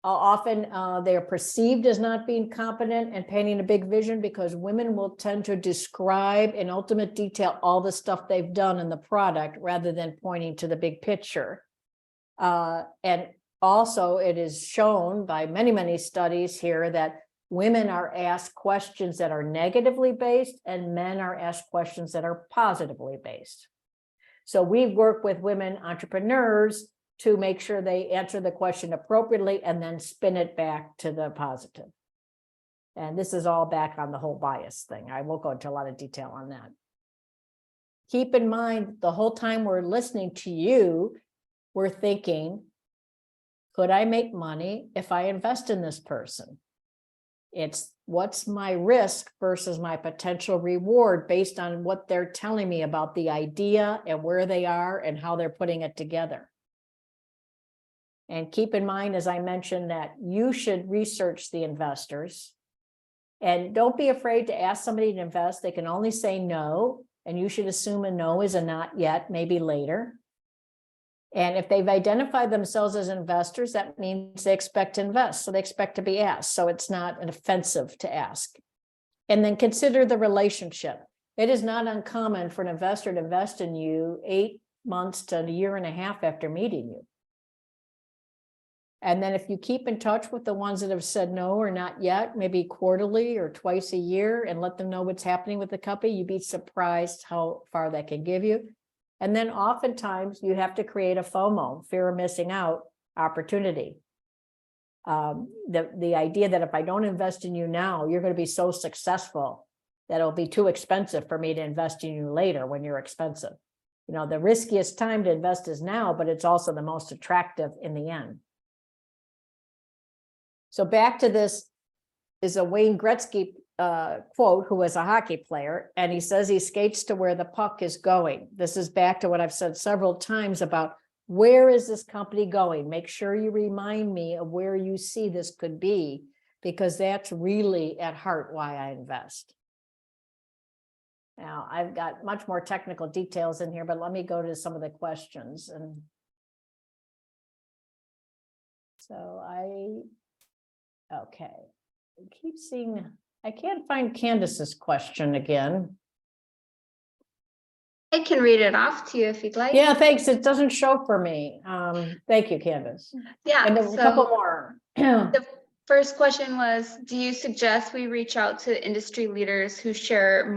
Often they are perceived as not being competent and painting a big vision because women will tend to describe in ultimate detail all the stuff they've done in the product rather than pointing to the big picture. And also it is shown by many, many studies here that women are asked questions that are negatively based and men are asked questions that are positively based. So we work with women entrepreneurs to make sure they answer the question appropriately and then spin it back to the positive. And this is all back on the whole bias thing. I won't go into a lot of detail on that. Keep in mind, the whole time we're listening to you, we're thinking, could I make money if I invest in this person? It's what's my risk versus my potential reward based on what they're telling me about the idea and where they are and how they're putting it together. And keep in mind, as I mentioned, that you should research the investors. And don't be afraid to ask somebody to invest. They can only say no, and you should assume a no is a not yet, maybe later. And if they've identified themselves as investors, that means they expect to invest. So they expect to be asked. So it's not an offensive to ask. And then consider the relationship. It is not uncommon for an investor to invest in you 8 months to a year and a half after meeting you. And then if you keep in touch with the ones that have said no or not yet, maybe quarterly or twice a year, and let them know what's happening with the company, you'd be surprised how far that can give you. And then oftentimes you have to create a FOMO, fear of missing out, opportunity. The idea that if I don't invest in you now, you're going to be so successful that it'll be too expensive for me to invest in you later when you're expensive. You know, the riskiest time to invest is now, but it's also the most attractive in the end. So back to this is a Wayne Gretzky quote, who was a hockey player, and he says he skates to where the puck is going. This is back to what I've said several times about where is this company going? Make sure you remind me of where you see this could be, because that's really at heart why I invest. Now, I've got much more technical details in here, but let me go to some of the questions. And so okay, I keep seeing, I can't find Candace's question again. I can read it off to you if you'd like. Yeah, thanks. It doesn't show for me. Thank you, Candace. Yeah, And a couple more. The first question was, do you suggest we reach out to industry leaders who share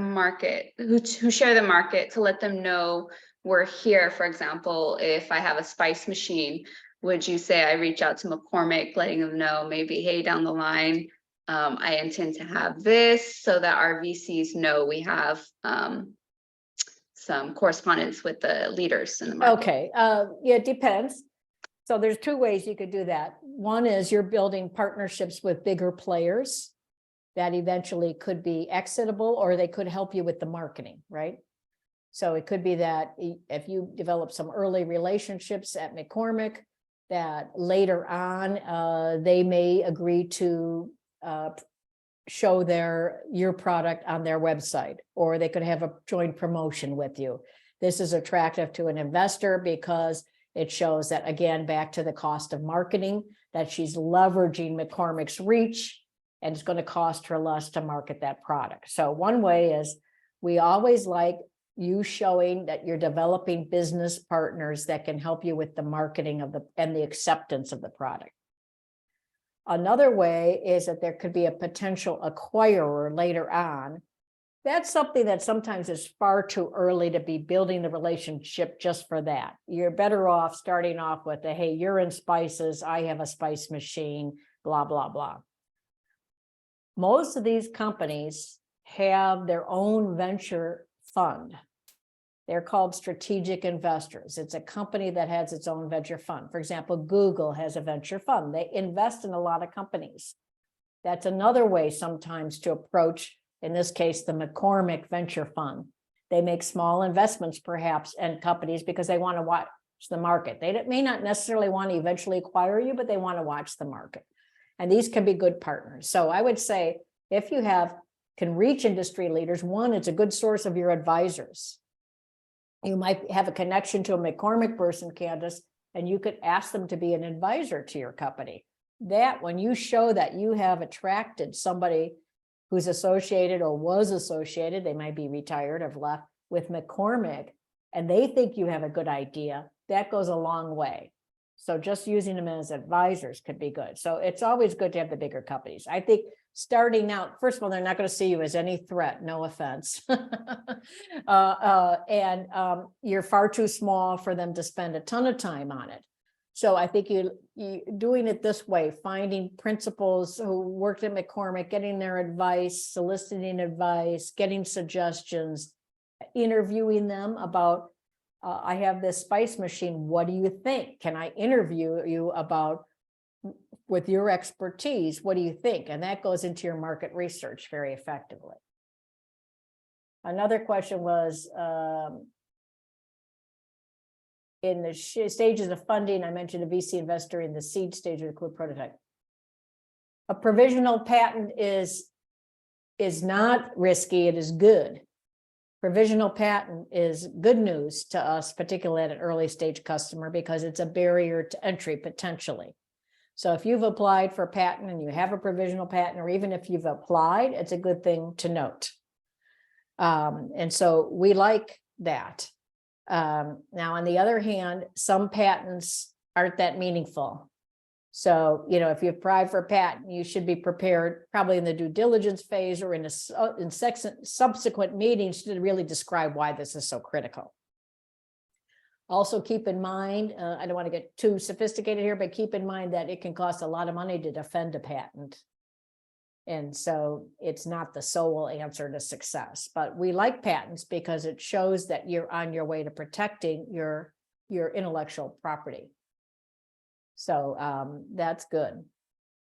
who share the market to let them know we're here? For example, if I have a spice machine, would you say I reach out to McCormick, letting them know maybe, hey, down the line, I intend to have this, so that our VCs know we have some correspondence with the leaders in the market? Okay, yeah, it depends. So there's two ways you could do that. One is you're building partnerships with bigger players that eventually could be exitable, or they could help you with the marketing, right? So it could be that if you develop some early relationships at McCormick, that later on they may agree to show your product on their website, or they could have a joint promotion with you. This is attractive to an investor because it shows that, again, back to the cost of marketing, that she's leveraging McCormick's reach, and it's going to cost her less to market that product. So one way is, we always like you showing that you're developing business partners that can help you with the marketing of and the acceptance of the product. Another way is that there could be a potential acquirer later on. That's something that sometimes is far too early to be building the relationship just for that. You're better off starting off with a, hey, you're in spices, I have a spice machine, blah, blah, blah. Most of these companies have their own venture fund. They're called strategic investors. It's a company that has its own venture fund. For example, Google has a venture fund. They invest in a lot of companies. That's another way sometimes to approach, in this case, the McCormick Venture Fund. They make small investments perhaps in companies because they want to watch the market. They may not necessarily want to eventually acquire you, but they want to watch the market. And these can be good partners. So I would say, if you can reach industry leaders, one, it's a good source of your advisors. You might have a connection to a McCormick person, Candace, and you could ask them to be an advisor to your company. That, when you show that you have attracted somebody who's associated or was associated, they might be retired or left, with McCormick, and they think you have a good idea, that goes a long way. So just using them as advisors could be good. So it's always good to have the bigger companies. I think starting out, first of all, they're not going to see you as any threat, no offense. You're far too small for them to spend a ton of time on it. So I think you doing it this way, finding principals who worked at McCormick, getting their advice, soliciting advice, getting suggestions, interviewing them about, I have this spice machine. What do you think? Can I interview you about, with your expertise, what do you think? And that goes into your market research very effectively. Another question was, in the stages of funding, I mentioned a VC investor in the seed stage of the clue prototype. A provisional patent is not risky, it is good. Provisional patent is good news to us, particularly at an early stage customer, because it's a barrier to entry potentially. So if you've applied for a patent and you have a provisional patent, or even if you've applied, it's a good thing to note. And so we like that. Now, on the other hand, some patents aren't that meaningful. So, you know, if you apply for a patent, you should be prepared probably in the due diligence phase or in subsequent meetings to really describe why this is so critical. Also keep in mind, I don't want to get too sophisticated here, but keep in mind that it can cost a lot of money to defend a patent. And so it's not the sole answer to success, but we like patents because it shows that you're on your way to protecting your intellectual property. So that's good.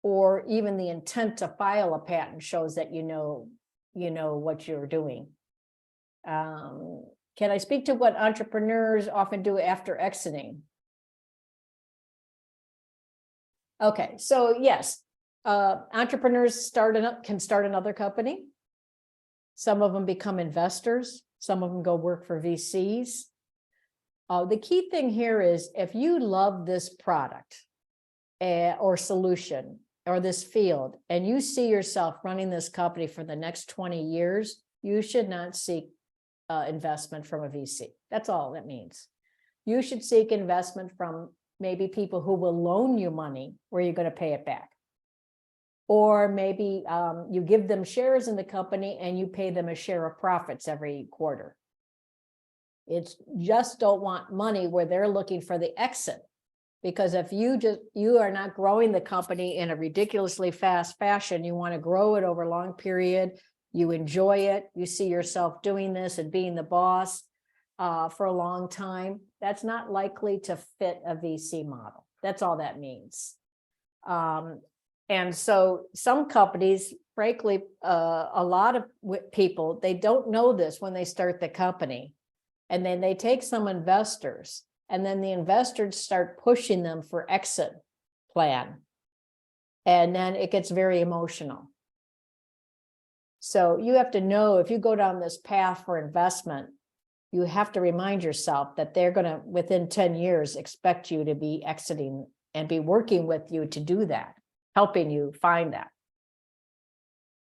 Or even the intent to file a patent shows that you know what you're doing. Can I speak to what entrepreneurs often do after exiting? Okay, so yes, entrepreneurs can start another company. Some of them become investors. Some of them go work for VCs. The key thing here is if you love this product or solution or this field, and you see yourself running this company for the next 20 years, you should not seek investment from a VC. That's all that means. You should seek investment from maybe people who will loan you money where you're going to pay it back. Or maybe you give them shares in the company and you pay them a share of profits every quarter. It's just don't want money where they're looking for the exit. Because if you are not growing the company in a ridiculously fast fashion, you want to grow it over a long period, you enjoy it, you see yourself doing this and being the boss for a long time, that's not likely to fit a VC model. That's all that means. And so some companies, frankly, a lot of people, they don't know this when they start the company. And then they take some investors, and then the investors start pushing them for exit plan. And then it gets very emotional. So you have to know, if you go down this path for investment, you have to remind yourself that they're going to, within 10 years, expect you to be exiting and be working with you to do that, helping you find that.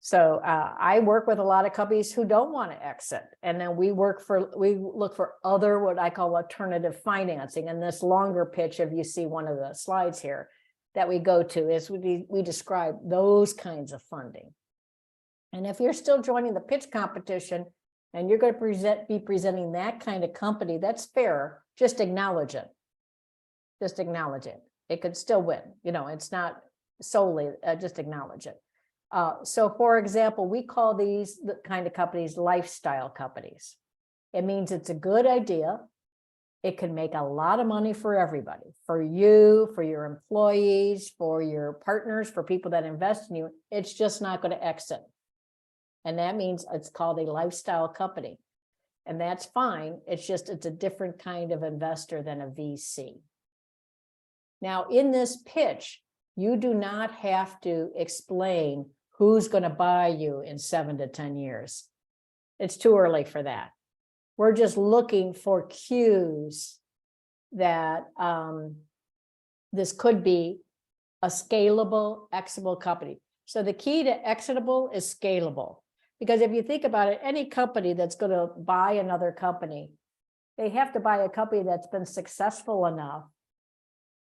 So I work with a lot of companies who don't want to exit. And then we look for other, what I call alternative financing. And this longer pitch, if you see one of the slides here that we go to, is we describe those kinds of funding. And if you're still joining the pitch competition and you're going to be presenting that kind of company, that's fair. Just acknowledge it. Just acknowledge it. It could still win. You know, it's not solely, just acknowledge it. So for example, we call these the kind of companies lifestyle companies. It means it's a good idea. It can make a lot of money for everybody, for you, for your employees, for your partners, for people that invest in you. It's just not going to exit. And that means it's called a lifestyle company. And that's fine. It's just, it's a different kind of investor than a VC. Now, in this pitch, you do not have to explain who's going to buy you in 7 to 10 years. It's too early for that. We're just looking for cues that this could be a scalable, exitable company. So the key to exitable is scalable. Because if you think about it, any company that's going to buy another company, they have to buy a company that's been successful enough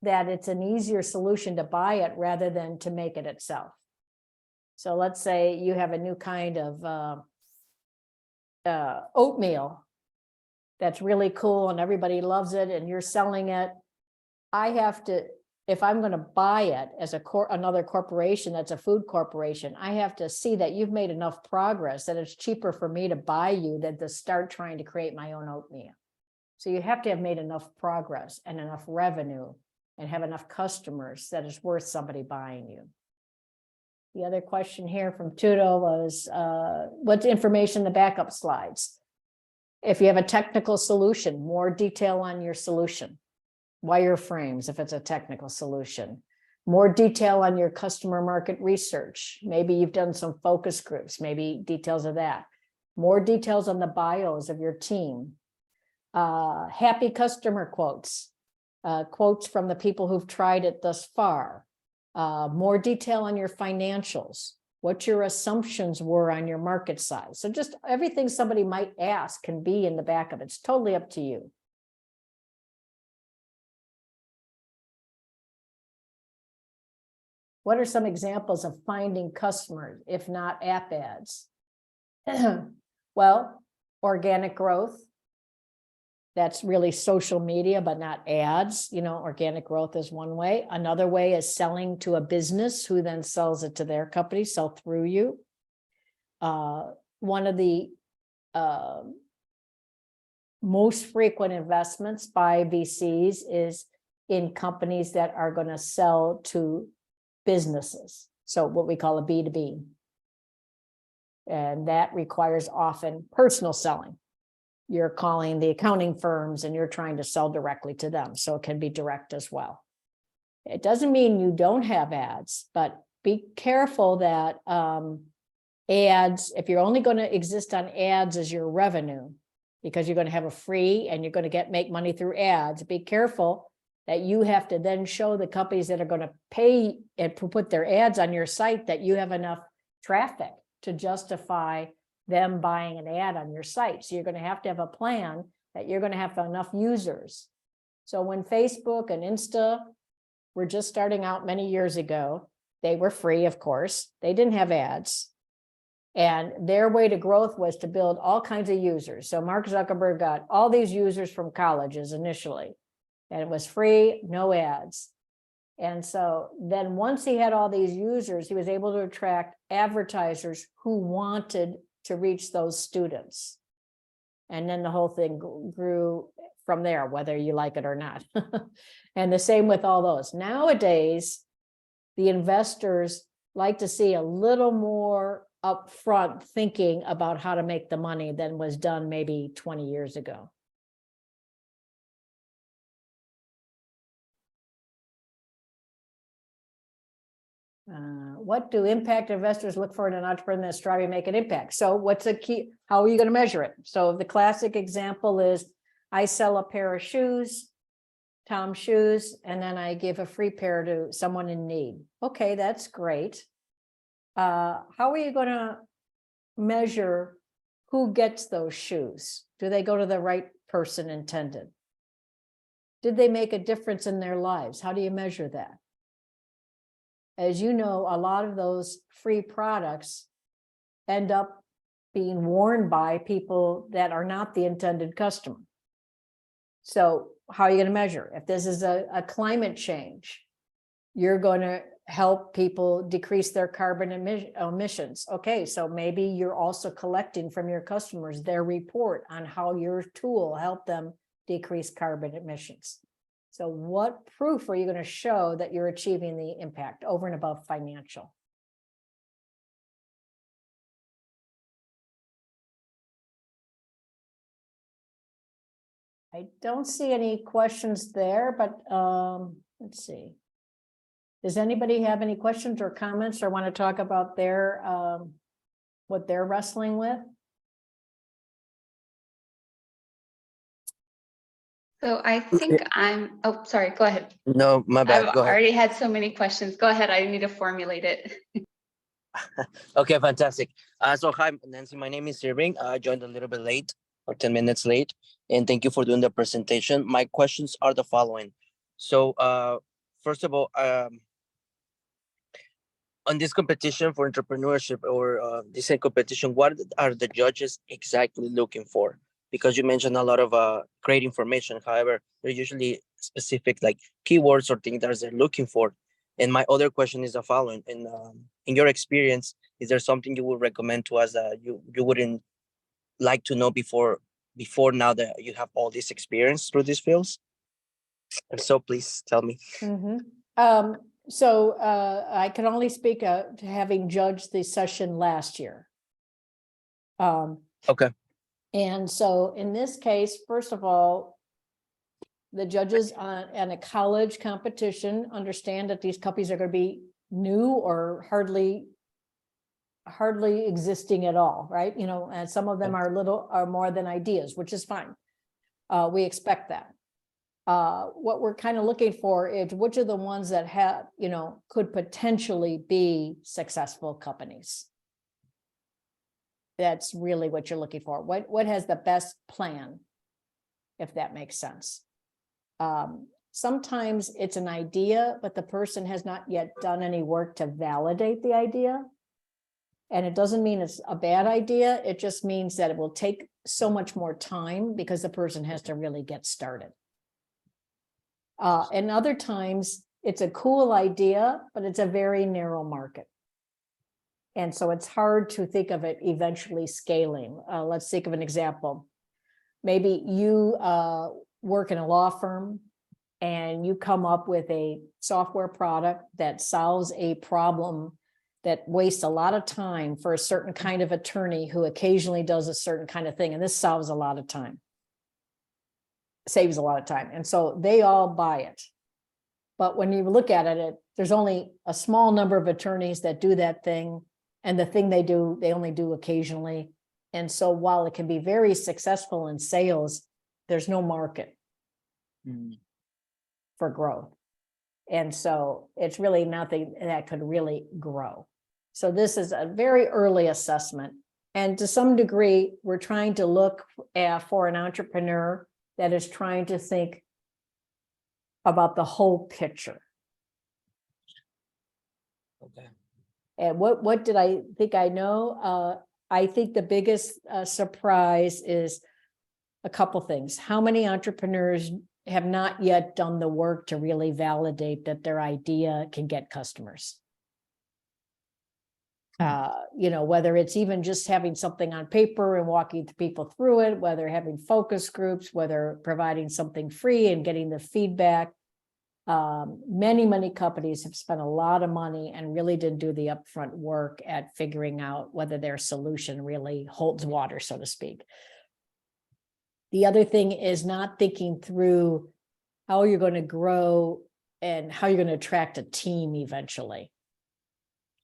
that it's an easier solution to buy it rather than to make it itself. So let's say you have a new kind of oatmeal that's really cool and everybody loves it and you're selling it. I have to, if I'm going to buy it as another corporation that's a food corporation, I have to see that you've made enough progress that it's cheaper for me to buy you than to start trying to create my own oatmeal. So you have to have made enough progress and enough revenue and have enough customers that it's worth somebody buying you. The other question here from Tudo was, what's information in the backup slides? If you have a technical solution, more detail on your solution. Wireframes, if it's a technical solution. More detail on your customer market research. Maybe you've done some focus groups, maybe details of that. More details on the bios of your team. Happy customer quotes. Quotes from the people who've tried it thus far. More detail on your financials, what your assumptions were on your market size. So just everything somebody might ask can be in the backup. It's totally up to you. What are some examples of finding customers, if not app ads? Well, organic growth. That's really social media, but not ads. You know, organic growth is one way. Another way is selling to a business who then sells it to their company, sell through you. One of the most frequent investments by VCs is in companies that are going to sell to businesses. So what we call a B2B. And that requires often personal selling. You're calling the accounting firms and you're trying to sell directly to them. So it can be direct as well. It doesn't mean you don't have ads, but be careful that ads, if you're only going to exist on ads as your revenue, because you're going to have a free and you're going to make money through ads, be careful that you have to then show the companies that are going to pay and put their ads on your site that you have enough traffic to justify them buying an ad on your site. So you're going to have a plan that you're going to have enough users. So when Facebook and Insta were just starting out many years ago, they were free, of course. They didn't have ads. And their way to growth was to build all kinds of users. So Mark Zuckerberg got all these users from colleges initially, and it was free, no ads. And so then once he had all these users, he was able to attract advertisers who wanted to reach those students. And then the whole thing grew from there, whether you like it or not. And the same with all those. Nowadays, the investors like to see a little more upfront thinking about how to make the money than was done maybe 20 years ago. What do impact investors look for in an entrepreneur that's striving to make an impact? So what's the key? How are you going to measure it? So the classic example is I sell a pair of shoes, Tom shoes, and then I give a free pair to someone in need. Okay, that's great. How are you going to measure who gets those shoes? Do they go to the right person intended? Did they make a difference in their lives? How do you measure that? As you know, a lot of those free products end up being worn by people that are not the intended customer. So how are you going to measure? If this is a climate change, you're going to help people decrease their carbon emissions. Okay, so maybe you're also collecting from your customers their report on how your tool helped them decrease carbon emissions. So what proof are you going to show that you're achieving the impact over and above financial? I don't see any questions there, but let's see. Does anybody have any questions or comments or want to talk about their what they're wrestling with? So I think oh, sorry, go ahead. No, my bad. I've Go ahead. already had so many questions. Go ahead. I need to formulate it. Okay, fantastic. So hi, Nancy. My name is Irving. I joined a little bit late, or 10 minutes late, and thank you for doing the presentation. My questions are the following. So, first of all, on this competition for entrepreneurship or this competition, what are the judges exactly looking for? Because you mentioned a lot of great information. However, they're usually specific like keywords or things that they're looking for. And my other question is the following: in your experience, is there something you would recommend to us that you wouldn't like to know before now that you have all this experience through these fields? If so, please tell me. So I can only speak to having judged the session last year. Okay. And so in this case, first of all, the judges on a college competition understand that these companies are going to be new or hardly existing at all, right? You know, and some of them are more than ideas, which is fine. We expect that. What we're kind of looking for is which are the ones that have, you know, could potentially be successful companies. That's really what you're looking for. What has the best plan, if that makes sense. Sometimes it's an idea, but the person has not yet done any work to validate the idea. And it doesn't mean it's a bad idea. It just means that it will take so much more time because the person has to really get started. And other times it's a cool idea, but it's a very narrow market. And so it's hard to think of it eventually scaling. Let's think of an example. Maybe you work in a law firm and you come up with a software product that solves a problem that wastes a lot of time for a certain kind of attorney who occasionally does a certain kind of thing. And this solves a lot of time, saves a lot of time. And so they all buy it. But when you look at it, there's only a small number of attorneys that do that thing. And the thing they do, they only do occasionally. And so while it can be very successful in sales, there's no market for growth. And so it's really nothing that could really grow. So this is a very early assessment. And to some degree, we're trying to look for an entrepreneur that is trying to think about the whole picture. Okay. And what did I think I know? I think the biggest surprise is a couple things. How many entrepreneurs have not yet done the work to really validate that their idea can get customers? You know, whether it's even just having something on paper and walking people through it, whether having focus groups, whether providing something free and getting the feedback. Many companies have spent a lot of money and really didn't do the upfront work at figuring out whether their solution really holds water, so to speak. The other thing is not thinking through how you're going to grow and how you're going to attract a team eventually.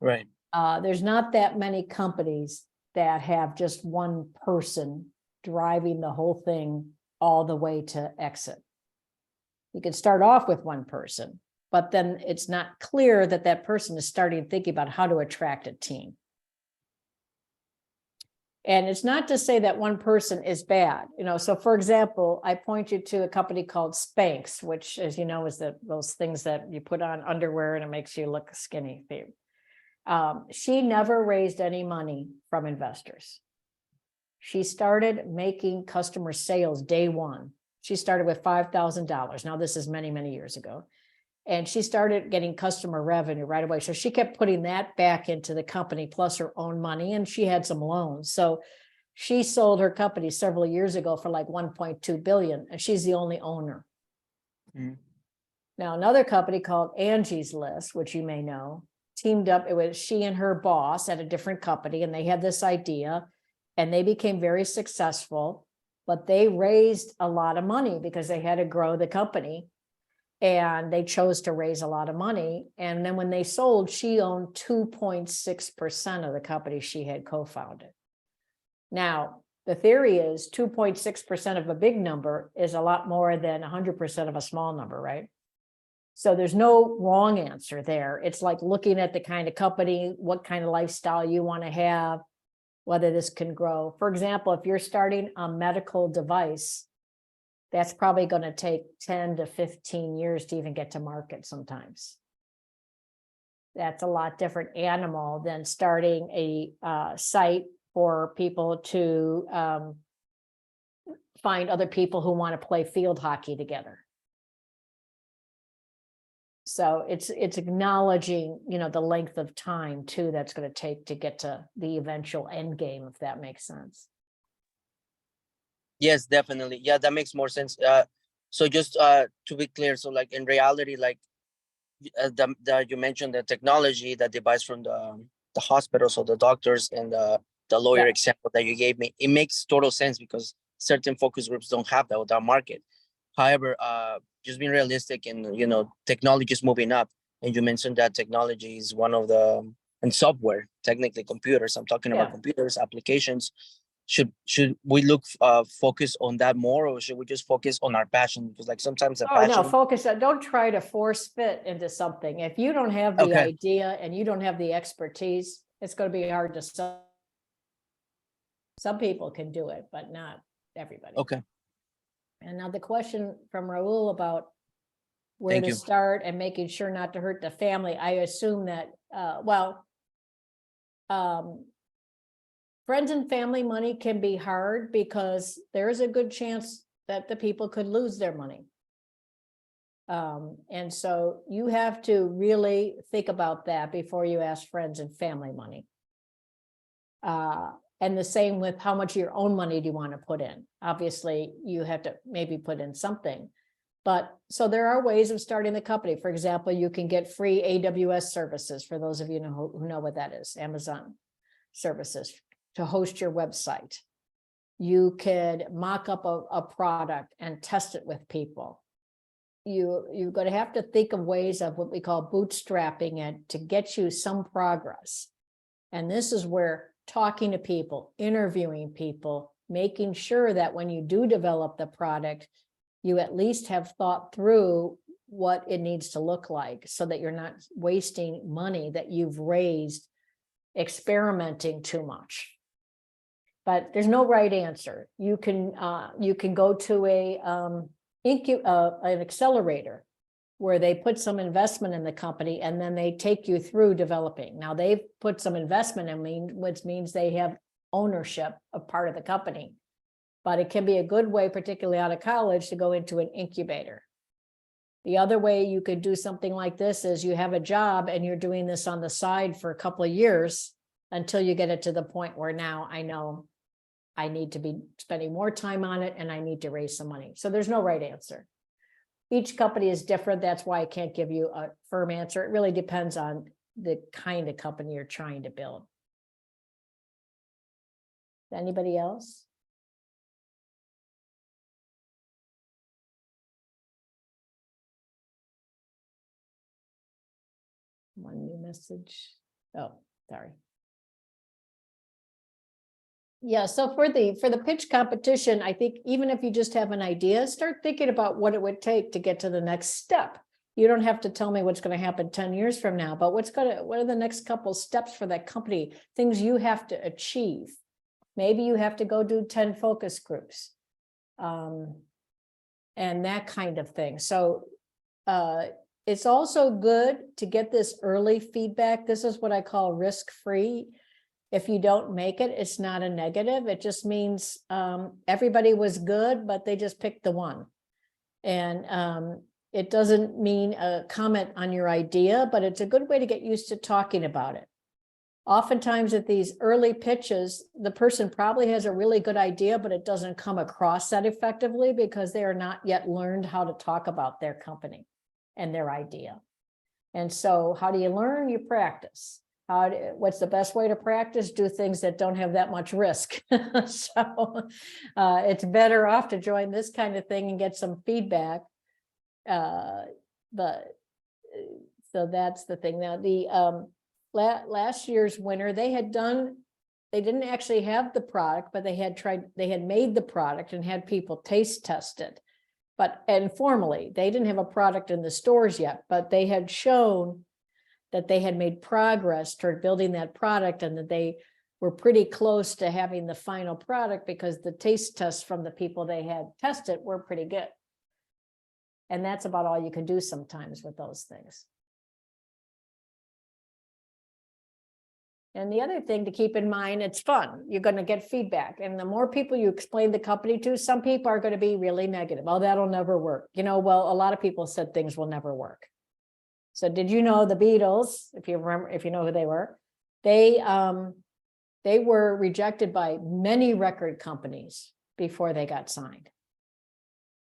Right. There's not that many companies that have just one person driving the whole thing all the way to exit. You can start off with one person, but then it's not clear that that person is starting thinking about how to attract a team. And it's not to say that one person is bad, you know. So for example, I point you to a company called Spanx, which, as you know, is those things that you put on underwear and it makes you look skinny. She never raised any money from investors. She started making customer sales day one. She started with $5,000. Now this is many years ago. And she started getting customer revenue right away. So she kept putting that back into the company plus her own money, and she had some loans. So she sold her company several years ago for like 1.2 billion, and she's the only owner. Now, another company called Angie's List, which you may know, teamed up. It was she and her boss at a different company, and they had this idea, and they became very successful, but they raised a lot of money because they had to grow the company. And they chose to raise a lot of money. And then when they sold, she owned 2.6% of the company she had co-founded. Now, the theory is 2.6% of a big number is a lot more than 100% of a small number, right? So there's no wrong answer there. It's like looking at the kind of company, what kind of lifestyle you want to have, whether this can grow. For example, if you're starting a medical device, that's probably going to take 10 to 15 years to even get to market sometimes. that's a lot different animal than starting a site for people to find other people who want to play field hockey together. So it's acknowledging, you know, the length of time too that's going to take to get to the eventual end game, if that makes sense. Yes, definitely. Yeah, that makes more sense. So just to be clear, so like in reality, like you mentioned the technology that device from the hospitals or the doctors and the lawyer Yeah. example that you gave me, it makes total sense because certain focus groups don't have that with that market. However, just being realistic and, you know, technology is moving up. And you mentioned that technology is one of the, and software, technically computers. I'm talking about Yeah. computers, applications. Should we look focus on that more, or should we just focus on our passion? Because like sometimes the Oh, no, passion. focus on, don't try to force fit into something. If you don't have the Okay. idea and you don't have the expertise, it's going to be hard to sell. Some people can do it, but not everybody. Okay. And now the question from Raul about where Thank to you. start and making sure not to hurt the family. I assume that, friends and family money can be hard because there's a good chance that the people could lose their money. And so you have to really think about that before you ask friends and family money. And the same with how much of your own money do you want to put in? Obviously, you have to maybe put in something. But so there are ways of starting the company. For example, you can get free AWS services for those of you who know what that is, Amazon services to host your website. You could mock up a product and test it with people. You're going to have to think of ways of what we call bootstrapping it to get you some progress. And this is where talking to people, interviewing people, making sure that when you do develop the product, you at least have thought through what it needs to look like so that you're not wasting money that you've raised experimenting too much. But there's no right answer. You can go to an accelerator where they put some investment in the company and then they take you through developing. Now they've put some investment in, which means they have ownership of part of the company. But it can be a good way, particularly out of college, to go into an incubator. The other way you could do something like this is you have a job and you're doing this on the side for a couple of years until you get it to the point where now I know I need to be spending more time on it and I need to raise some money. So there's no right answer. Each company is different. That's why I can't give you a firm answer. It really depends on the kind of company you're trying to build. Anybody else? One new message. Oh, sorry. Yeah, so for the pitch competition, I think even if you just have an idea, start thinking about what it would take to get to the next step. You don't have to tell me what's going to happen 10 years from now, but what are the next couple steps for that company, things you have to achieve. Maybe you have to go do 10 focus groups and that kind of thing. So it's also good to get this early feedback. This is what I call risk-free. If you don't make it, it's not a negative. It just means everybody was good, but they just picked the one. And it doesn't mean a comment on your idea, but it's a good way to get used to talking about it. Oftentimes at these early pitches, the person probably has a really good idea, but it doesn't come across that effectively because they are not yet learned how to talk about their company and their idea. And so how do you learn? You practice. What's the best way to practice? Do things that don't have that much risk. So it's better off to join this kind of thing and get some feedback. But so that's the thing. Now the last year's winner, they didn't actually have the product, but they had made the product and had people taste test it. But informally, they didn't have a product in the stores yet, but they had shown that they had made progress toward building that product and that they were pretty close to having the final product because the taste tests from the people they had tested were pretty good. And that's about all you can do sometimes with those things. And the other thing to keep in mind, it's fun. You're going to get feedback. And the more people you explain the company to, some people are going to be really negative. Oh, that'll never work. Well, a lot of people said things will never work. So did you know the Beatles, if you remember, if you know who they were, they were rejected by many record companies before they got signed,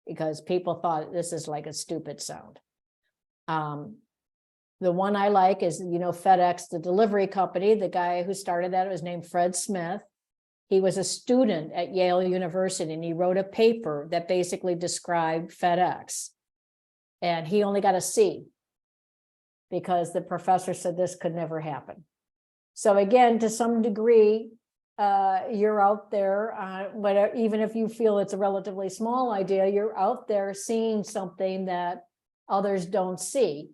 because people thought this is like a stupid sound. The one I like is, FedEx, the delivery company. The guy who started that was named Fred Smith. He was a student at Yale University, and he wrote a paper that basically described FedEx. And he only got a C because the professor said this could never happen. So again, to some degree, you're out there, but even if you feel it's a relatively small idea, you're out there seeing something that others don't see.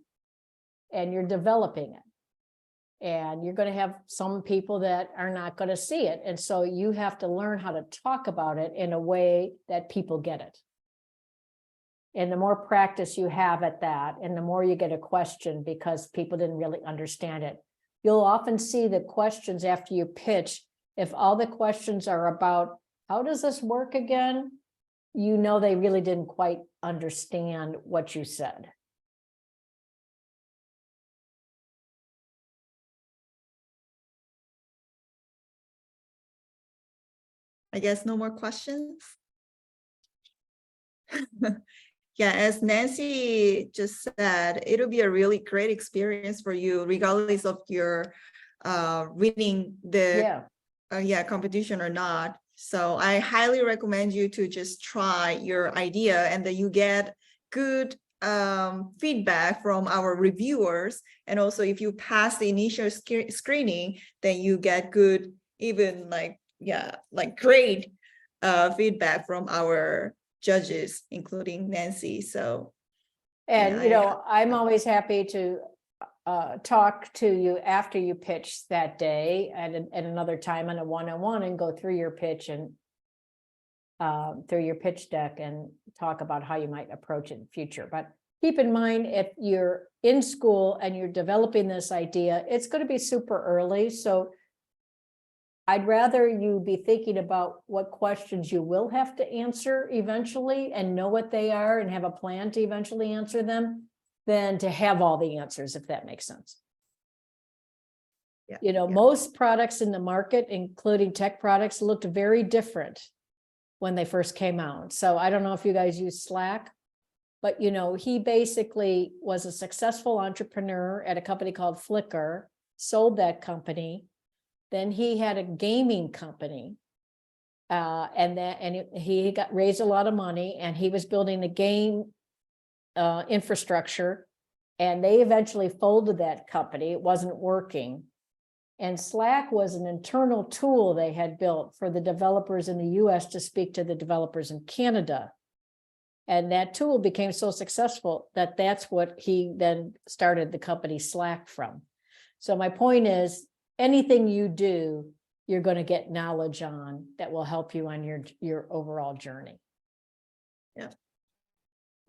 And you're developing it. And you're going to have some people that are not going to see it. And so you have to learn how to talk about it in a way that people get it. And the more practice you have at that, and the more you get a question because people didn't really understand it, you'll often see the questions after you pitch. If all the questions are about, how does this work again? They really didn't quite understand what you said. I guess no more questions. Yeah, as Nancy just said, it'll be a really great experience for you, regardless of your winning the competition or not. So I highly recommend you to just try your idea, and that you get good feedback from our reviewers. And also, if you pass the initial screening, then you get good, even great feedback from our judges, including Nancy. So, and I'm always happy to talk to you after you pitch that day, and another time on a one-on-one, and go through your pitch and through your pitch deck and talk about how you might approach it in the future. But keep in mind, if you're in school and you're developing this idea, it's going to be super early. So I'd rather you be thinking about what questions you will have to answer eventually and know what they are and have a plan to eventually answer them, than to have all the answers, if that makes sense. Yeah. Most products in the market, including tech products, looked very different when they first came out. So I don't know if you guys use Slack, but he basically was a successful entrepreneur at a company called Flickr, sold that company. Then he had a gaming company, and he raised a lot of money, and he was building a game infrastructure, and they eventually folded that company. It wasn't working. And Slack was an internal tool they had built for the developers in the US to speak to the developers in Canada. And that tool became so successful that that's what he then started the company Slack from. So my point is, anything you do, you're going to get knowledge on that will help you on your overall journey. Yeah,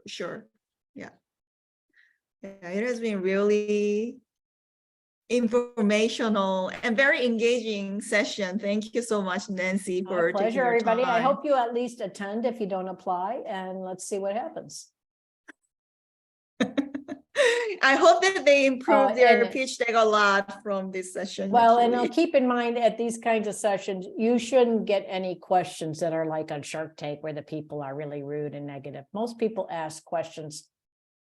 sure. Yeah, it has been really informational and very engaging session. Thank you so much, Nancy, for My pleasure, taking your everybody. I time. hope you at least attend if you don't apply, and let's see what happens. I hope that they improve their and- pitch deck a lot from this session. Well, and actually. I'll keep in mind at these kinds of sessions, you shouldn't get any questions that are like on Shark Tank where the people are really rude and negative. Most people ask questions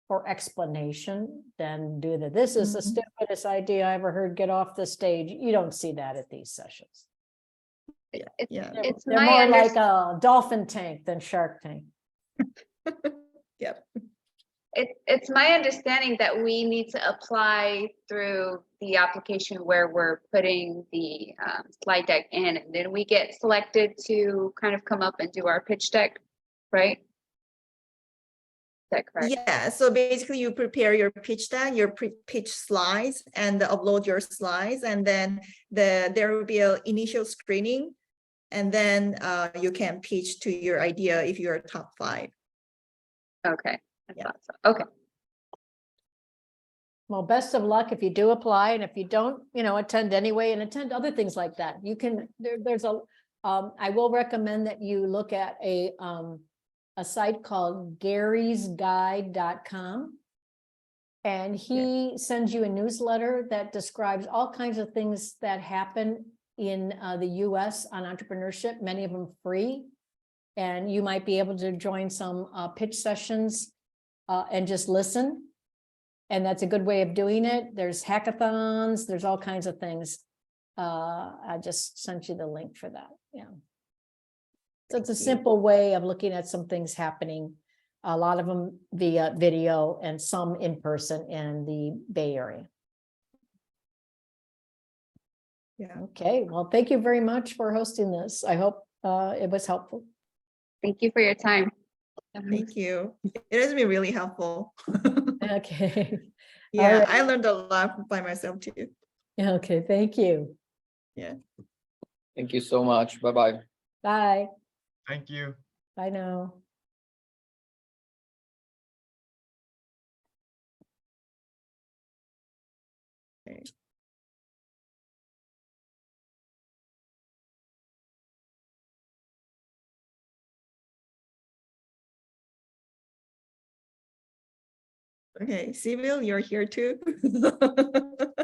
for explanation than do that. This is the stupidest idea I ever heard, get off the stage. You don't see that at these sessions. It's They're my more like a dolphin tank than Shark Tank. Yep. It's my understanding that we need to apply through the application where we're putting the slide deck in, and then we get selected to kind of come up and do our pitch deck, right? Is that correct? Yeah, so basically you prepare your pitch deck, your pitch slides, and upload your slides, and then there will be an initial screening, and then you can pitch to your idea if you're top 5. Okay. I Yeah. thought so. Okay. Well, best of luck if you do apply, and if you don't, attend anyway, and attend other things like that. You can, there's I will recommend that you look at a site called garysguide.com. And he sends you a newsletter that describes all kinds of things that happen in the US on entrepreneurship, many of them free. And you might be able to join some pitch sessions and just listen. And that's a good way of doing it. There's hackathons, there's all kinds of things. I just sent you the link for that. Yeah. So it's a simple way of looking at some things happening. A lot of them via video and some in person in the Bay Area. Yeah. Okay, well, thank you very much for hosting this. I hope it was helpful. Thank you for your time. Thank you. It has been really helpful. Okay. Yeah, right. I learned a lot by myself too. Okay, thank you. Yeah. Thank you so much. Bye-bye. Bye. Thank you. Bye now. Okay. Okay, Sibyl, you're here too.